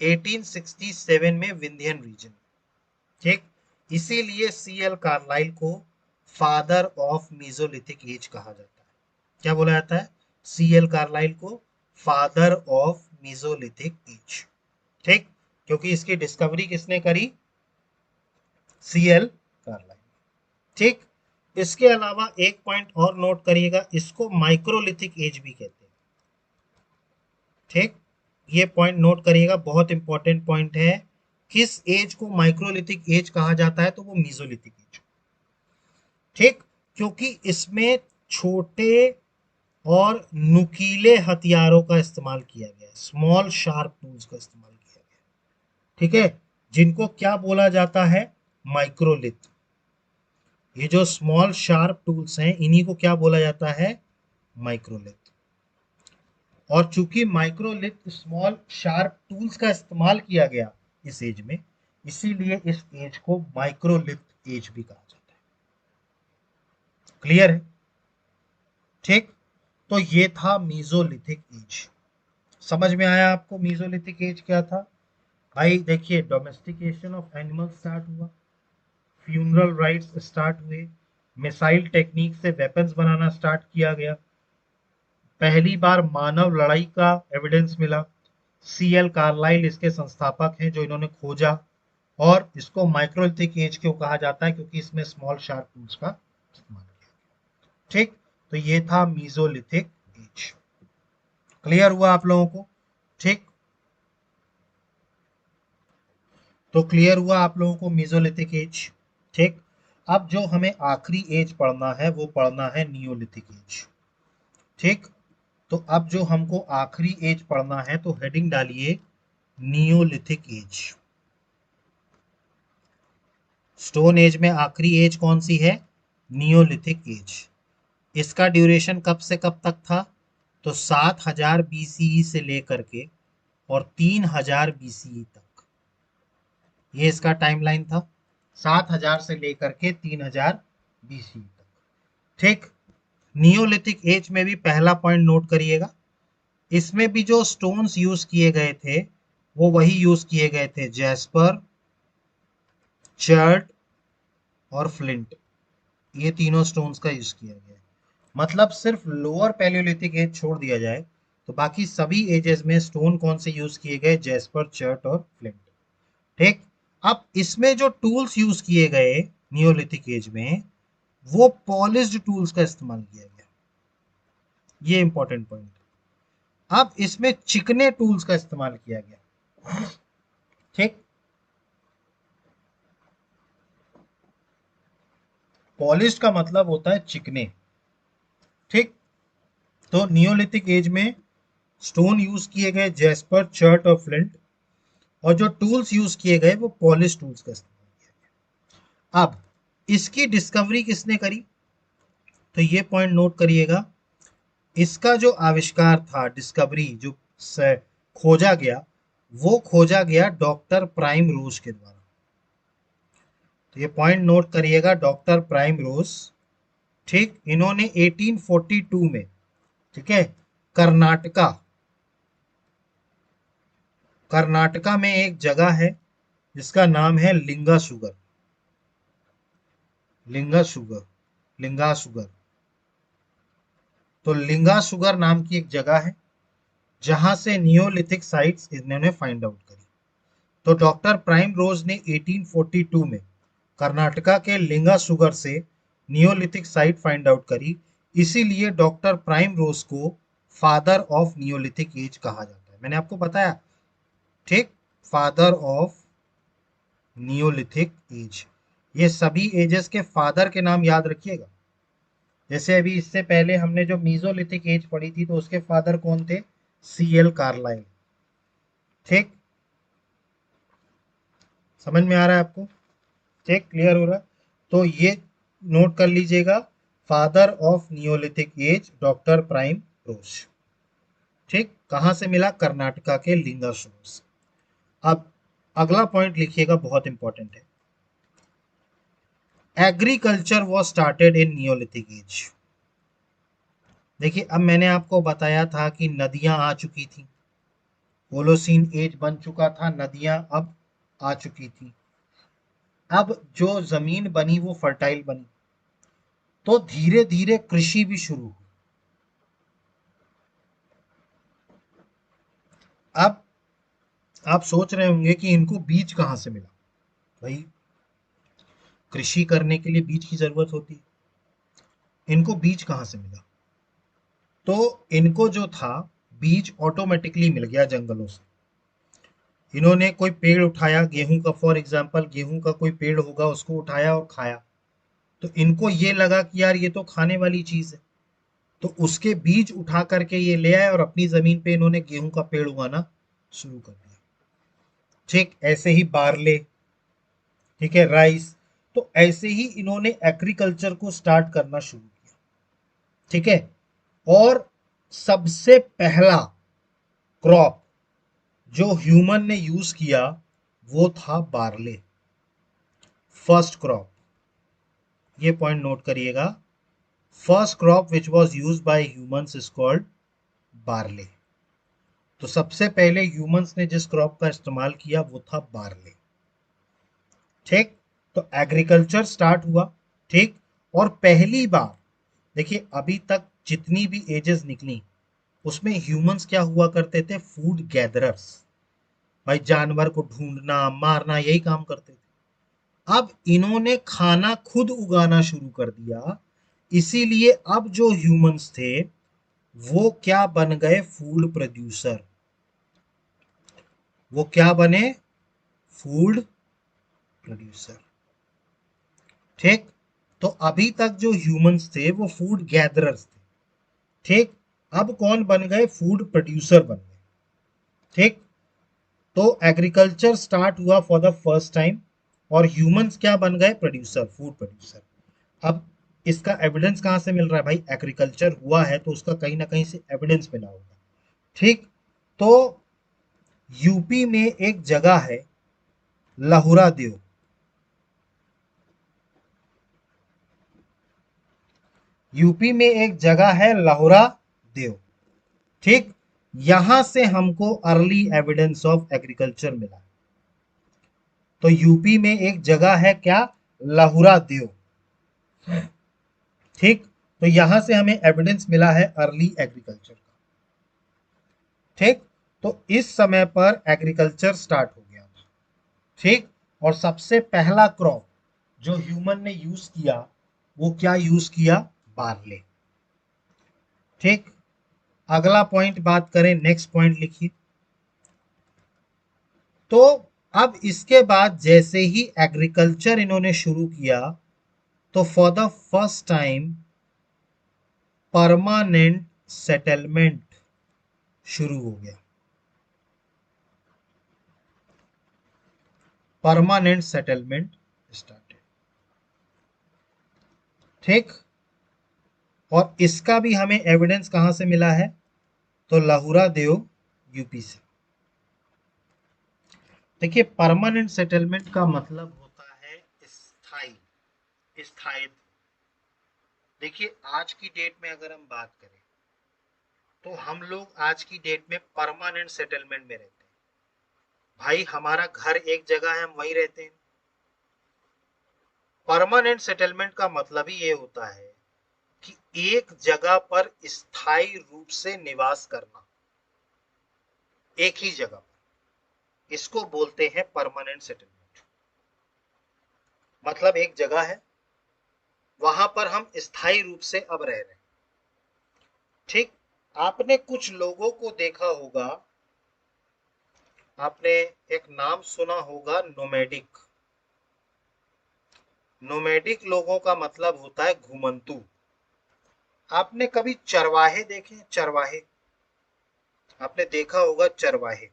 S1: 1867 में विंध्यन रीजन। ठीक, इसीलिए C.L. कार्लाइल को फादर ऑफ मीजोलिथिक एज कहा जाता है। क्या बोला जाता है? C.L. कार्लाइल को फादर ऑफ मीजोलिथिक एज। ठीक, क्योंकि इसकी डिस्कवरी किसने करी? C.L. कार्लाइल। ठीक, इसके अलावा एक पॉइंट और नोट करिएगा, इसको माइक्रोलिथिक एज भी कहते हैं। ठीक, ये पॉइंट नोट करिएगा, बहुत इंपॉर्टेंट पॉइंट है। किस एज को माइक्रोलिथिक एज कहा जाता है? तो वो मीजोलिथिक एज। ठीक, क्योंकि इसमें छोटे और नुकीले हथियारों का इस्तेमाल किया गया है, स्मॉल शार्प टूल्स का इस्तेमाल किया गया है। ठीक है, जिनको क्या बोला जाता है? माइक्रोलिथ। ये जो स्मॉल शार्प टूल्स हैं, इन्हीं को क्या बोला जाता है? माइक्रोलिथ। और चूंकि माइक्रोलिथ स्मॉल शार्प टूल्स का इस्तेमाल किया गया इस एज में, इसीलिए इस एज को माइक्रोलिथ एज भी कहा जाता है। क्लियर है? ठीक, तो ये था मीजोलिथिक एज। समझ में आया आपको मीजोलिथिक एज क्या था? भाई देखिए, डोमेस्टिकेशन ऑफ एनिमल स्टार्ट हुआ, फ्यूनरल राइट्स स्टार्ट हुए, मिसाइल टेक्निक से वेपन्स बनाना स्टार्ट किया गया, पहली बार मानव लड़ाई का एविडेंस मिला। C.L. कार्लाइल इसके संस्थापक हैं, जो इन्होंने खोजा, और इसको माइक्रोलिथिक एज क्यों कहा जाता है? क्योंकि इसमें स्मॉल शार्प टूल्स का इस्तेमाल किया। ठीक, तो ये था मीजोलिथिक एज। क्लियर हुआ आप लोगों को? ठीक, तो क्लियर हुआ आप लोगों को मीजोलिथिक एज। ठीक, अब जो हमें आखिरी एज पढ़ना है वो पढ़ना है नियोलिथिक एज। ठीक, तो अब जो हमको आखिरी एज पढ़ना है, तो हेडिंग डालिए नियोलिथिक एज। स्टोन एज में आखिरी एज कौन सी है? Neolithic age. इसका ड्यूरेशन कब से कब तक था? तो 7000 BCE से लेकर के और 3000 BCE तक, ये इसका टाइमलाइन था। 7000 से लेकर के 3000 BCE तक। ठीक, नियोलिथिक एज में भी पहला पॉइंट नोट करिएगा, इसमें भी जो स्टोन्स यूज किए गए थे वो वही यूज किए गए थे, जैस्पर, चर्ट और फ्लिंट। ये तीनों स्टोन्स का यूज किया गया है। मतलब सिर्फ लोअर पैलियोलिथिक एज छोड़ दिया जाए तो बाकी सभी एजेस में स्टोन कौन से यूज किए गए? जैस्पर, चर्ट और फ्लिंट। ठीक, अब इसमें जो टूल्स यूज किए गए नियोलिथिक एज में, वो पॉलिश्ड टूल्स का इस्तेमाल किया गया। ये इंपॉर्टेंट पॉइंट। अब इसमें चिकने टूल्स का इस्तेमाल किया गया। ठीक, पॉलिश्ड का मतलब होता है चिकने। ठीक, तो नियोलिथिक एज में स्टोन यूज किए गए जैस्पर, चर्ट और फ्लिंट, और जो टूल्स यूज किए गए वो पॉलिश टूल्स का इस्तेमाल किया गया। अब इसकी डिस्कवरी किसने करी? तो ये पॉइंट नोट करिएगा, इसका जो आविष्कार था, डिस्कवरी जो खोजा गया, वो खोजा गया डॉक्टर प्राइम रोज के द्वारा। तो ये पॉइंट नोट करिएगा, डॉक्टर प्राइम रोज। ठीक, इन्होंने 1842 में, ठीक है, कर्नाटका, कर्नाटका में एक जगह है जिसका नाम है लिंगा शुगर, लिंगा शुगर, लिंगा शुगर। तो लिंगा शुगर नाम की एक जगह है जहां से नियोलिथिक साइट्स इन्होंने फाइंड आउट करी। तो डॉक्टर प्राइम रोज ने 1842 में कर्नाटका के लिंगा शुगर से नियोलिथिक साइट फाइंड आउट करी। इसीलिए डॉक्टर प्राइम रोज को फादर ऑफ नियोलिथिक एज कहा जाता है। मैंने आपको बताया, ठीक, फादर ऑफ नियोलिथिक एज। ये सभी एजेस के फादर के नाम याद रखिएगा। जैसे अभी इससे पहले हमने जो मीजोलिथिक एज पढ़ी थी तो उसके फादर कौन थे? CL Carlyle. ठीक, समझ में आ रहा है आपको? ठीक, क्लियर हो रहा है? तो ये नोट कर लीजिएगा, father of neolithic age doctor Primrose. ठीक, कहां से मिला? कर्नाटका के लिंगा शोर्स। अब अगला पॉइंट लिखिएगा, बहुत इंपॉर्टेंट है। Agriculture was started in neolithic age. देखिए, अब मैंने आपको बताया था कि नदियां आ चुकी थी, होलोसीन एज बन चुका था, नदियां अब आ चुकी थी। अब जो जमीन बनी वो फर्टाइल बनी, तो धीरे धीरे कृषि भी शुरू हुई। अब आप सोच रहे होंगे कि इनको बीज कहां से मिला? भाई, कृषि करने के लिए बीज की जरूरत होती है, इनको बीज कहां से मिला? तो इनको जो था, बीज ऑटोमेटिकली मिल गया जंगलों से। इन्होंने कोई पेड़ उठाया, गेहूं का फॉर एग्जाम्पल, गेहूं का कोई पेड़ होगा, उसको उठाया और खाया, तो इनको ये लगा कि यार ये तो खाने वाली चीज है, तो उसके बीज उठा करके ये ले आए और अपनी जमीन पे इन्होंने गेहूं का पेड़ उगाना शुरू कर दिया। ठीक, ऐसे ही बार्ले, ठीक है, राइस। तो ऐसे ही इन्होंने एग्रीकल्चर को स्टार्ट करना शुरू किया। ठीक है, और सबसे पहला क्रॉप जो ह्यूमन ने यूज किया वो था बार्ले। फर्स्ट क्रॉप, ये पॉइंट नोट करिएगा, first crop which was use by humans is called barley. तो सबसे पहले ह्यूमंस ने जिस क्रॉप का इस्तेमाल किया वो था बार्ले। ठीक, तो एग्रीकल्चर स्टार्ट हुआ। ठीक, और पहली बार, देखिए अभी तक जितनी भी एजेस निकली उसमें ह्यूमंस क्या हुआ करते थे? Food gatherers. भाई, जानवर को ढूंढना मारना यही काम करते थे। अब इन्होंने खाना खुद उगाना शुरू कर दिया, इसीलिए अब जो ह्यूमंस थे वो क्या बन गए? Food producer. वो क्या बने? Food producer. ठीक, तो अभी तक जो ह्यूमंस थे वो फूड गैदरर्स थे। ठीक, अब कौन बन गए? फूड प्रोड्यूसर बन गए। ठीक, तो एग्रीकल्चर स्टार्ट हुआ फॉर द फर्स्ट टाइम, और ह्यूमंस क्या बन गए? Producer, food producer. अब इसका एविडेंस कहां से मिल रहा है? भाई, एग्रीकल्चर हुआ है तो उसका कहीं ना कहीं से एविडेंस मिला होगा। ठीक, तो यूपी में एक जगह है लहुरा देव। यूपी में एक जगह है लहुरा देव। ठीक, यहां से हमको अर्ली एविडेंस ऑफ एग्रीकल्चर मिला। तो यूपी में एक जगह है क्या? लहुरा देव। ठीक, तो यहां से हमें एविडेंस मिला है अर्ली एग्रीकल्चर का। ठीक, तो इस समय पर एग्रीकल्चर स्टार्ट हो गया था। ठीक, और सबसे पहला क्रॉप जो ह्यूमन ने यूज किया वो क्या यूज किया? बार्ले। ठीक, अगला पॉइंट बात करें, नेक्स्ट पॉइंट लिखिए। तो अब इसके बाद जैसे ही एग्रीकल्चर इन्होंने शुरू किया तो for the first time permanent settlement शुरू हो गया। Permanent settlement started. ठीक, और इसका भी हमें एविडेंस कहां से मिला है? तो लहुरा देव, यूपी से। देखिए, परमानेंट सेटलमेंट का मतलब होता है स्थायी, स्थायित्व। देखिए, आज की डेट में अगर हम बात करें तो हम लोग आज की डेट में परमानेंट सेटलमेंट में रहते हैं। भाई, हमारा घर एक जगह है, हम वहीं रहते हैं। परमानेंट सेटलमेंट का मतलब ही ये होता है कि एक जगह पर स्थायी रूप से निवास करना, एक ही जगह पर, इसको बोलते हैं परमानेंट सेटलमेंट। मतलब एक जगह है, वहां पर हम स्थायी रूप से अब रह रहे हैं। ठीक, आपने कुछ लोगों को देखा होगा, आपने एक नाम सुना होगा, नोमैडिक। नोमैडिक लोगों का मतलब होता है घुमंतू। आपने कभी चरवाहे देखे हैं? चरवाहे आपने देखा होगा, चरवाहे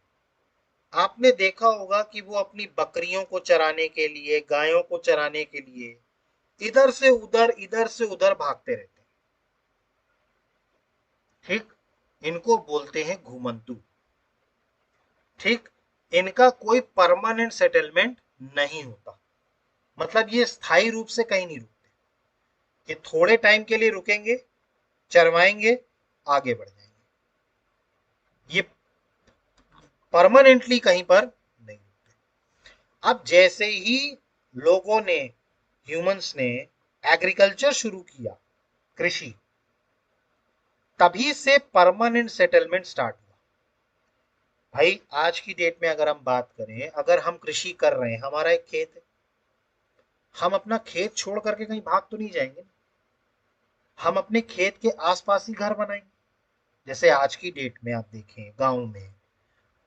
S1: आपने देखा होगा कि वो अपनी बकरियों को चराने के लिए, गायों को चराने के लिए इधर से उधर भागते रहते हैं। ठीक, इनको बोलते हैं घुमंतू। ठीक, इनका कोई परमानेंट सेटलमेंट नहीं होता, मतलब ये स्थायी रूप से कहीं नहीं रुकते। ये थोड़े टाइम के लिए रुकेंगे, चरवाएंगे, आगे बढ़ जाएंगे। ये परमानेंटली कहीं पर नहीं रुकते। अब जैसे ही लोगों ने, ह्यूमंस ने एग्रीकल्चर शुरू किया, कृषि, तभी से परमानेंट सेटलमेंट स्टार्ट हुआ। भाई आज की डेट में अगर हम बात करें, अगर हम कृषि कर रहे हैं, हमारा एक खेत है, हम अपना खेत छोड़ करके कहीं भाग तो नहीं जाएंगे ना। हम अपने खेत के आसपास ही घर बनाएंगे। जैसे आज की डेट में आप देखें गांव में,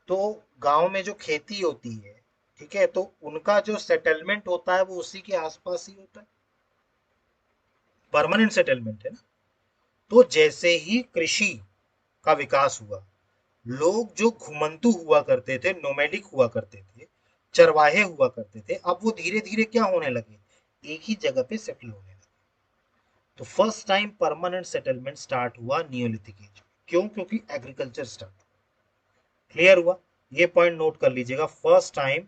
S1: तो गांव में जो खेती होती है, ठीक है, तो उनका जो सेटलमेंट होता है वो उसी के आसपास ही होता है, परमानेंट सेटलमेंट है ना। तो जैसे ही कृषि का विकास हुआ, लोग जो घुमंतू हुआ करते थे, नोमैडिक हुआ करते थे, चरवाहे हुआ करते थे, अब वो धीरे धीरे क्या होने लगे, एक ही जगह पे सेटल होने लगे। तो first time permanent settlement start हुआ नियोलिथिक एज। क्यों? क्योंकि एग्रीकल्चर स्टार्ट। क्लियर हुआ? ये पॉइंट नोट कर लीजिएगा, first time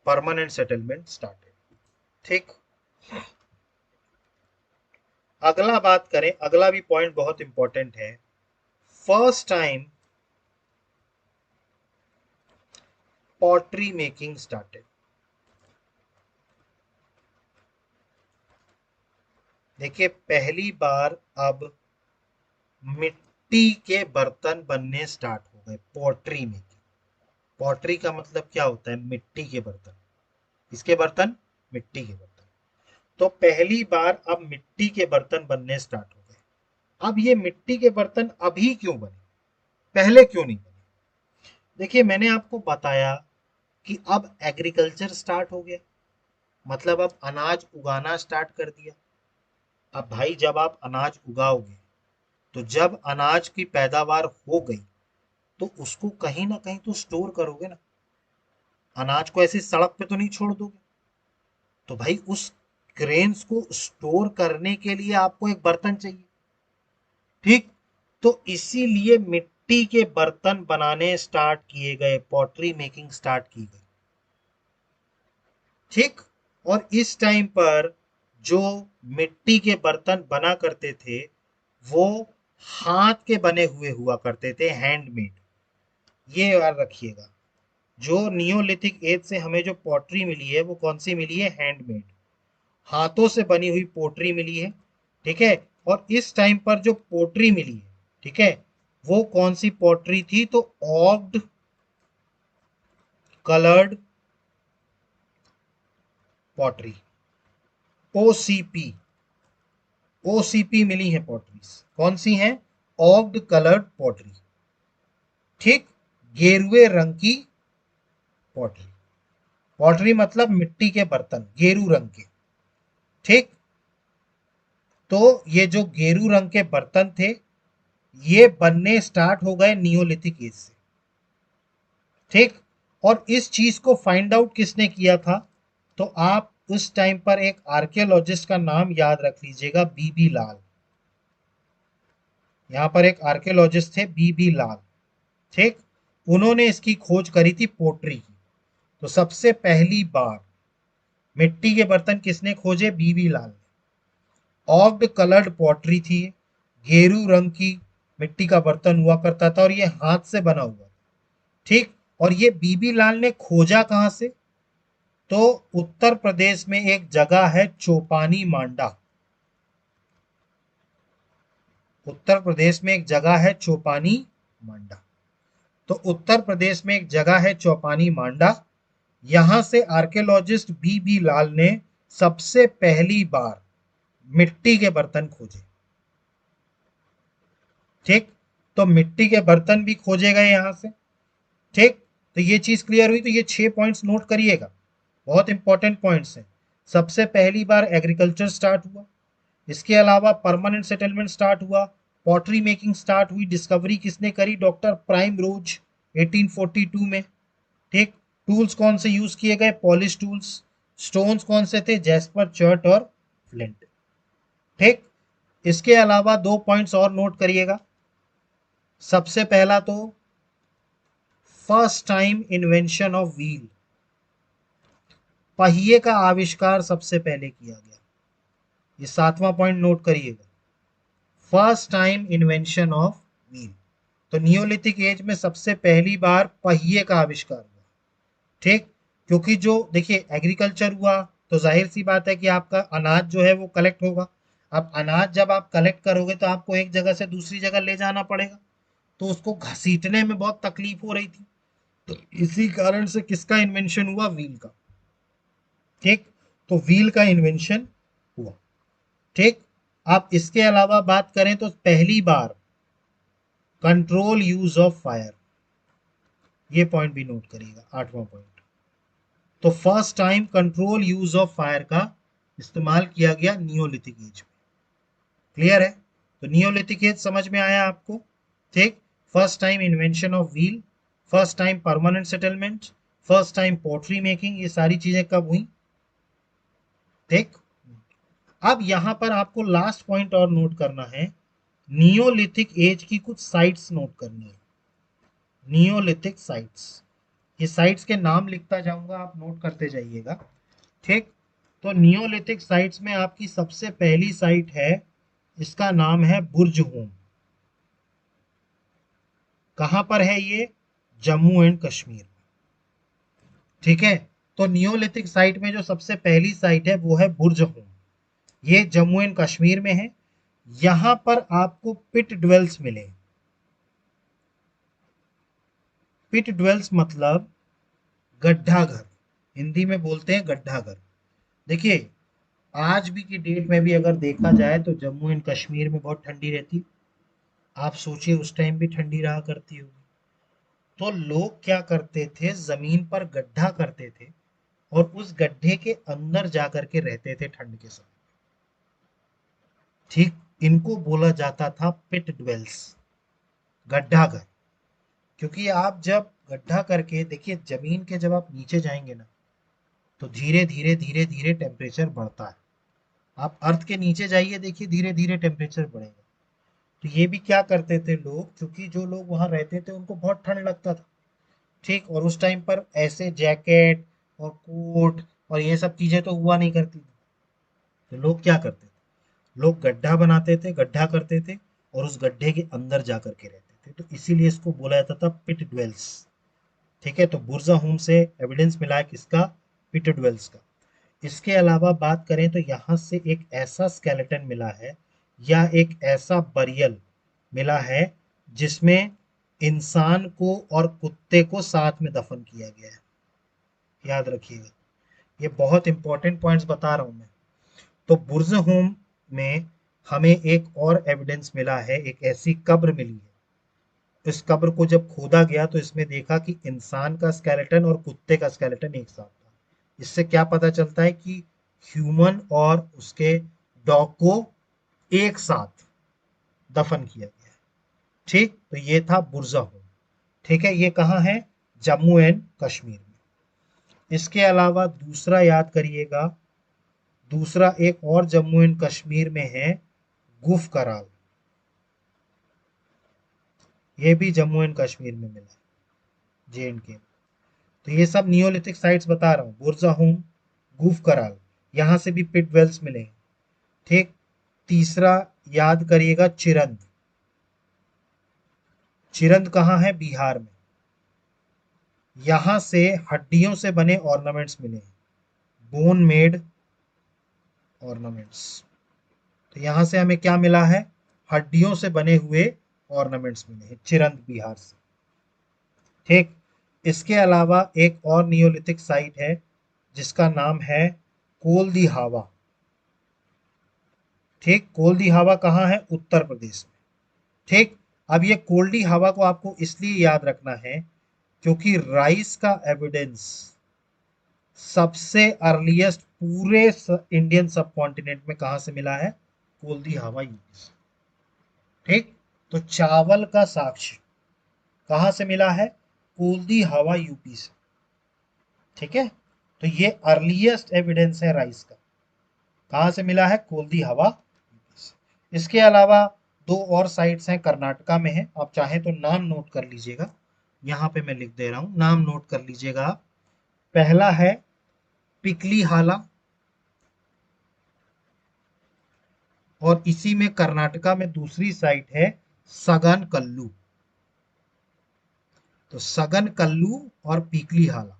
S1: permanent settlement started. ठीक, अगला बात करें, अगला भी पॉइंट बहुत इंपॉर्टेंट है। First time pottery making started. देखिए पहली बार अब मिट्टी के बर्तन बनने स्टार्ट हो गए, पॉटरी मेकिंग। पॉटरी का मतलब क्या होता है? मिट्टी के बर्तन। किसके बर्तन? मिट्टी के बर्तन। तो पहली बार अब मिट्टी के बर्तन बनने स्टार्ट हो गए। अब ये मिट्टी के बर्तन अभी क्यों बने, पहले क्यों नहीं बने? देखिए मैंने आपको बताया कि अब एग्रीकल्चर स्टार्ट हो गया, मतलब अब अनाज उगाना स्टार्ट कर दिया। अब भाई जब आप अनाज उगाओगे, तो जब अनाज की पैदावार हो गई, तो उसको कहीं ना कहीं तो स्टोर करोगे ना। अनाज को ऐसी सड़क पे तो नहीं छोड़ दोगे। तो भाई उस ग्रेन्स को स्टोर करने के लिए आपको एक बर्तन चाहिए। ठीक, तो इसीलिए मिट्टी के बर्तन बनाने स्टार्ट किए गए, पॉटरी मेकिंग स्टार्ट की गई। ठीक, और इस टाइम पर जो मिट्टी के बर्तन बना करते थे, वो हाथ के बने हुए हुआ करते थे, हैंडमेड। ये याद रखिएगा, जो नियोलिथिक एज से हमें जो पॉटरी मिली है, वो कौन सी मिली है? हैंडमेड, हाथों से बनी हुई पोटरी मिली है। ठीक है, और इस टाइम पर जो पोटरी मिली है, ठीक है, वो कौन सी पोटरी थी? तो ऑक्ड कलर्ड पॉटरी, ओसीपी। ओसीपी मिली है पॉटरीज, कौन सी हैं? ऑक्ड कलर्ड पॉटरी। ठीक, गेरुए रंग की पॉटरी। पॉटरी मतलब मिट्टी के बर्तन, गेरू रंग के। ठीक, तो ये जो गेरू रंग के बर्तन थे, ये बनने स्टार्ट हो गए नियोलिथिक एज से। ठीक, और इस चीज को फाइंड आउट किसने किया था? तो आप उस टाइम पर एक आर्कियोलॉजिस्ट का नाम याद रख लीजिएगा, बीबी लाल। यहां पर एक आर्कियोलॉजिस्ट थे, बीबी लाल। ठीक, उन्होंने इसकी खोज करी थी, पोट्री की। तो सबसे पहली बार मिट्टी के बर्तन किसने खोजे? बीबी लाल ने। ऑक्ड कलर्ड पॉटरी थी, गेरू रंग की मिट्टी का बर्तन हुआ करता था, और ये हाथ से बना हुआ। ठीक, और ये बीबी लाल ने खोजा कहां से? तो उत्तर प्रदेश में एक जगह है चोपानी मांडा। उत्तर प्रदेश में एक जगह है चोपानी मांडा। तो उत्तर प्रदेश में एक जगह है चौपानी मांडा। यहां से आर्कियोलॉजिस्ट बीबी लाल ने सबसे पहली बार मिट्टी के बर्तन खोजे। ठीक, तो मिट्टी के बर्तन भी खोजे गए यहां से। ठीक, तो ये चीज क्लियर हुई। तो ये 6 पॉइंट्स नोट करिएगा, बहुत इंपॉर्टेंट पॉइंट्स हैं।
S2: सबसे पहली बार एग्रीकल्चर स्टार्ट हुआ। इसके अलावा परमानेंट सेटलमेंट स्टार्ट हुआ, पॉटरी मेकिंग स्टार्ट हुई। डिस्कवरी किसने करी? डॉक्टर प्राइम रोज 1842 में। ठीक। टूल्स कौन से यूज किए गए? Polish tools. स्टोन्स कौन से थे? जैस्पर, चर्ट और फ्लिंट। ठीक। इसके अलावा दो पॉइंट्स और नोट करिएगा। सबसे पहला तो first time invention of wheel, पहिए का आविष्कार सबसे पहले किया गया। ये सातवां पॉइंट नोट करिएगा, first time invention of wheel. तो नियोलिथिक एज में सबसे पहली बार पहिए का आविष्कार हुआ। ठीक। क्योंकि जो देखिए एग्रीकल्चर हुआ तो जाहिर सी बात है कि आपका अनाज जो है वो कलेक्ट होगा। अब अनाज जब आप कलेक्ट करोगे तो आपको एक जगह से दूसरी जगह ले जाना पड़ेगा, तो उसको घसीटने में बहुत तकलीफ हो रही थी। तो इसी कारण से किसका इन्वेंशन हुआ? व्हील का। ठीक। तो व्हील का इन्वेंशन हुआ। ठीक। आप इसके अलावा बात करें तो पहली बार कंट्रोल यूज ऑफ फायर, ये पॉइंट भी नोट करिएगा, आठवां पॉइंट। तो first time control use of fire का इस्तेमाल किया गया नियोलिथिक एज में। क्लियर है? तो नियोलिथिक एज समझ में आया आपको? ठीक। First time invention of wheel, first time permanent settlement, first time pottery making, ये सारी चीजें कब हुई? ठीक। अब यहां पर आपको लास्ट पॉइंट और नोट करना है, नियोलिथिक एज की कुछ साइट्स नोट करनी है। नियोलिथिक साइट्स, ये साइट्स के नाम लिखता जाऊंगा, आप नोट करते जाइएगा। ठीक। तो नियोलिथिक साइट्स में आपकी सबसे पहली साइट है, इसका नाम है बुर्ज होम। कहां पर है ये? जम्मू एंड कश्मीर। ठीक है। तो नियोलिथिक साइट में जो सबसे पहली साइट है वो है बुर्ज होम, ये जम्मू एंड कश्मीर में है। यहां पर आपको पिट ड्वेल्स मिले। पिट ड्वेल्स मतलब गड्ढा घर, हिंदी में बोलते हैं गड्ढा घर। देखिए आज भी की डेट में भी अगर देखा जाए तो जम्मू एंड कश्मीर में बहुत ठंडी रहती है। आप सोचिए उस टाइम भी ठंडी रहा करती होगी। तो लोग क्या करते थे, जमीन पर गड्ढा करते थे और उस गड्ढे के अंदर जाकर के रहते थे ठंड के समय। ठीक। इनको बोला जाता था पिट ड्वेल्स, गड्ढा घर। क्योंकि आप जब गड्ढा करके देखिए, जमीन के जब आप नीचे जाएंगे ना तो धीरे धीरे धीरे धीरे टेम्परेचर बढ़ता है। आप अर्थ के नीचे जाइए, देखिए धीरे धीरे टेम्परेचर बढ़ेगा। तो ये भी क्या करते थे लोग, क्योंकि जो लोग वहां रहते थे उनको बहुत ठंड लगता था। ठीक। और उस टाइम पर ऐसे जैकेट और कोट और ये सब चीजें तो हुआ नहीं करती थी। तो लोग क्या करते थे, लोग गड्ढा बनाते थे, गड्ढा करते थे और उस गड्ढे के अंदर जा करके रहते थे। तो इसीलिए इसको बोला जाता था पिट ड्वेल्स। ठीक है। तो बुर्जा होम से एविडेंस मिला है किसका? पिट ड्वेल्स का। इसके अलावा बात करें तो यहाँ से एक ऐसा स्केलेटन मिला है या एक ऐसा बरियल मिला है जिसमें इंसान को और कुत्ते को साथ में दफन किया गया है। याद रखिएगा, ये बहुत इंपॉर्टेंट पॉइंट्स बता रहा हूं मैं। तो बुर्ज होम में हमें एक और एविडेंस मिला है, एक ऐसी कब्र मिली है। इस कब्र को जब खोदा गया तो इसमें देखा कि इंसान का स्केलेटन और कुत्ते का स्केलेटन एक साथ था। इससे क्या पता चलता है कि ह्यूमन और उसके डॉग को एक साथ दफन किया गया है। ठीक। तो ये था बुर्जा होम। ठीक है। ये कहाँ है? जम्मू एंड कश्मीर में। इसके अलावा दूसरा याद करिएगा, दूसरा एक और जम्मू एंड कश्मीर में है, गुफ कराल। ये भी जम्मू एंड कश्मीर में मिला है, JNK। तो ये सब नियोलिथिक साइट्स बता रहा हूँ, बुर्जा होम, गुफ कराल, यहां से भी पिट वेल्स मिले हैं। ठीक। तीसरा याद करिएगा, चिरंद। चिरंद कहाँ है? बिहार में। यहां से हड्डियों से बने ऑर्नामेंट्स मिले हैं, बोन मेड ऑर्नामेंट्स। तो यहां से हमें क्या मिला है? हड्डियों से बने हुए ऑर्नामेंट्स मिले हैं, चिरंद बिहार से। ठीक। इसके अलावा एक और नियोलिथिक साइट है जिसका नाम है कोल दी हावा। ठीक। कोल दी हावा कहाँ है? उत्तर प्रदेश में। ठीक। अब ये कोल्डी हवा को आपको इसलिए याद रखना है क्योंकि राइस का एविडेंस सबसे अर्लीस्ट पूरे इंडियन सब कॉन्टिनेंट में कहां से मिला है? कोल्दी हवा यूपी से। ठीक, तो चावल का साक्ष्य कहां से मिला है? कोल्दी हवा यूपी से। ठीक है, तो ये अर्लीस्ट एविडेंस है राइस का। कहां से मिला है? कोल्दी हवा यूपी से। इसके अलावा दो और साइट्स हैं, कर्नाटका में है। आप चाहें तो नाम नोट कर लीजिएगा, यहां पे मैं लिख दे रहा हूं, नाम नोट कर लीजिएगा आप। पहला है पिकली हाला, और इसी में कर्नाटका में दूसरी साइट है सगन कल्लू। तो सगन कल्लू और पीकली हाला,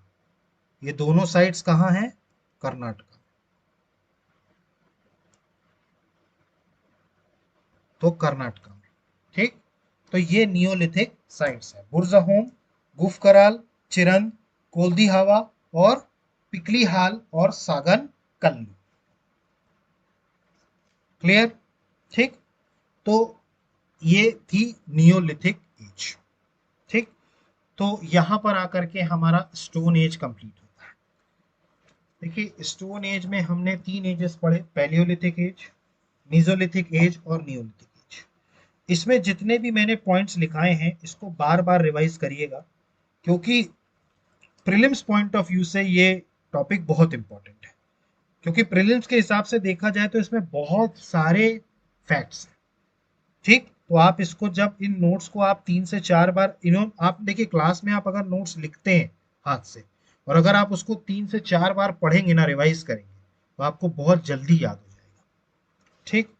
S2: ये दोनों साइट्स कहां हैं? कर्नाटका। तो कर्नाटका में। ठीक, तो ये नियोलिथिक साइट्स है, बुर्जहोम, गुफकराल, चिरंद, कोल्दी हवा और पिकली हाल और सागन कल्लू। क्लियर? ठीक, तो ये थी नियोलिथिक एज। ठीक, तो यहां पर आकर के हमारा स्टोन एज कंप्लीट होता है। देखिए, स्टोन एज में हमने तीन एजेस पढ़े, पैलियोलिथिक एज, मीजोलिथिक एज और नियोलिथिक एज। इसमें जितने भी मैंने पॉइंट्स लिखाए हैं, इसको बार बार रिवाइज करिएगा, क्योंकि प्रीलिम्स पॉइंट ऑफ व्यू से ये टॉपिक बहुत इंपॉर्टेंट है। क्योंकि प्रीलिम्स के हिसाब से देखा जाए तो इसमें बहुत सारे फैक्ट्स हैं। ठीक, तो आप इसको जब इन नोट्स को आप 3 से 4 बार आप देखिए, क्लास में आप अगर नोट्स लिखते हैं हाथ से, और अगर आप उसको 3 से 4 बार पढ़ेंगे ना, रिवाइज करेंगे, तो आपको बहुत जल्दी याद हो जाएगा। ठीक,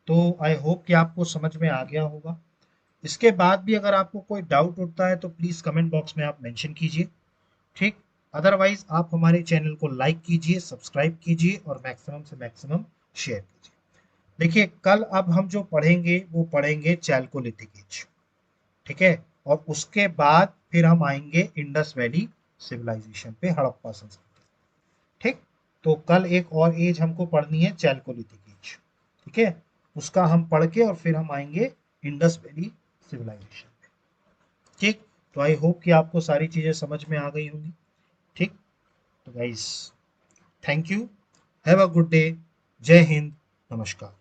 S2: तो आई होप कि आपको समझ में आ गया होगा। इसके बाद भी अगर आपको कोई डाउट उठता है तो प्लीज़ कमेंट बॉक्स में आप मेंशन कीजिए। ठीक, अदरवाइज आप हमारे चैनल को लाइक कीजिए, सब्सक्राइब कीजिए और मैक्सिमम से मैक्सिमम शेयर कीजिए। देखिए, कल अब हम जो पढ़ेंगे वो पढ़ेंगे चैल्कोलिथिक एज। ठीक है, और उसके बाद फिर हम आएंगे इंडस वैली सिविलाइजेशन पे, हड़प्पा संस्कृति। ठीक, तो कल एक और एज हमको पढ़नी है, चैल्कोलिथिक एज। ठीक है, उसका हम पढ़ के और फिर हम आएंगे इंडस वैली सिविलाइजेशन पे। ठीक, तो आई होप कि आपको सारी चीजें समझ में आ गई होंगी। ठीक, तो guys, thank you, have a good day, जय हिंद, नमस्कार।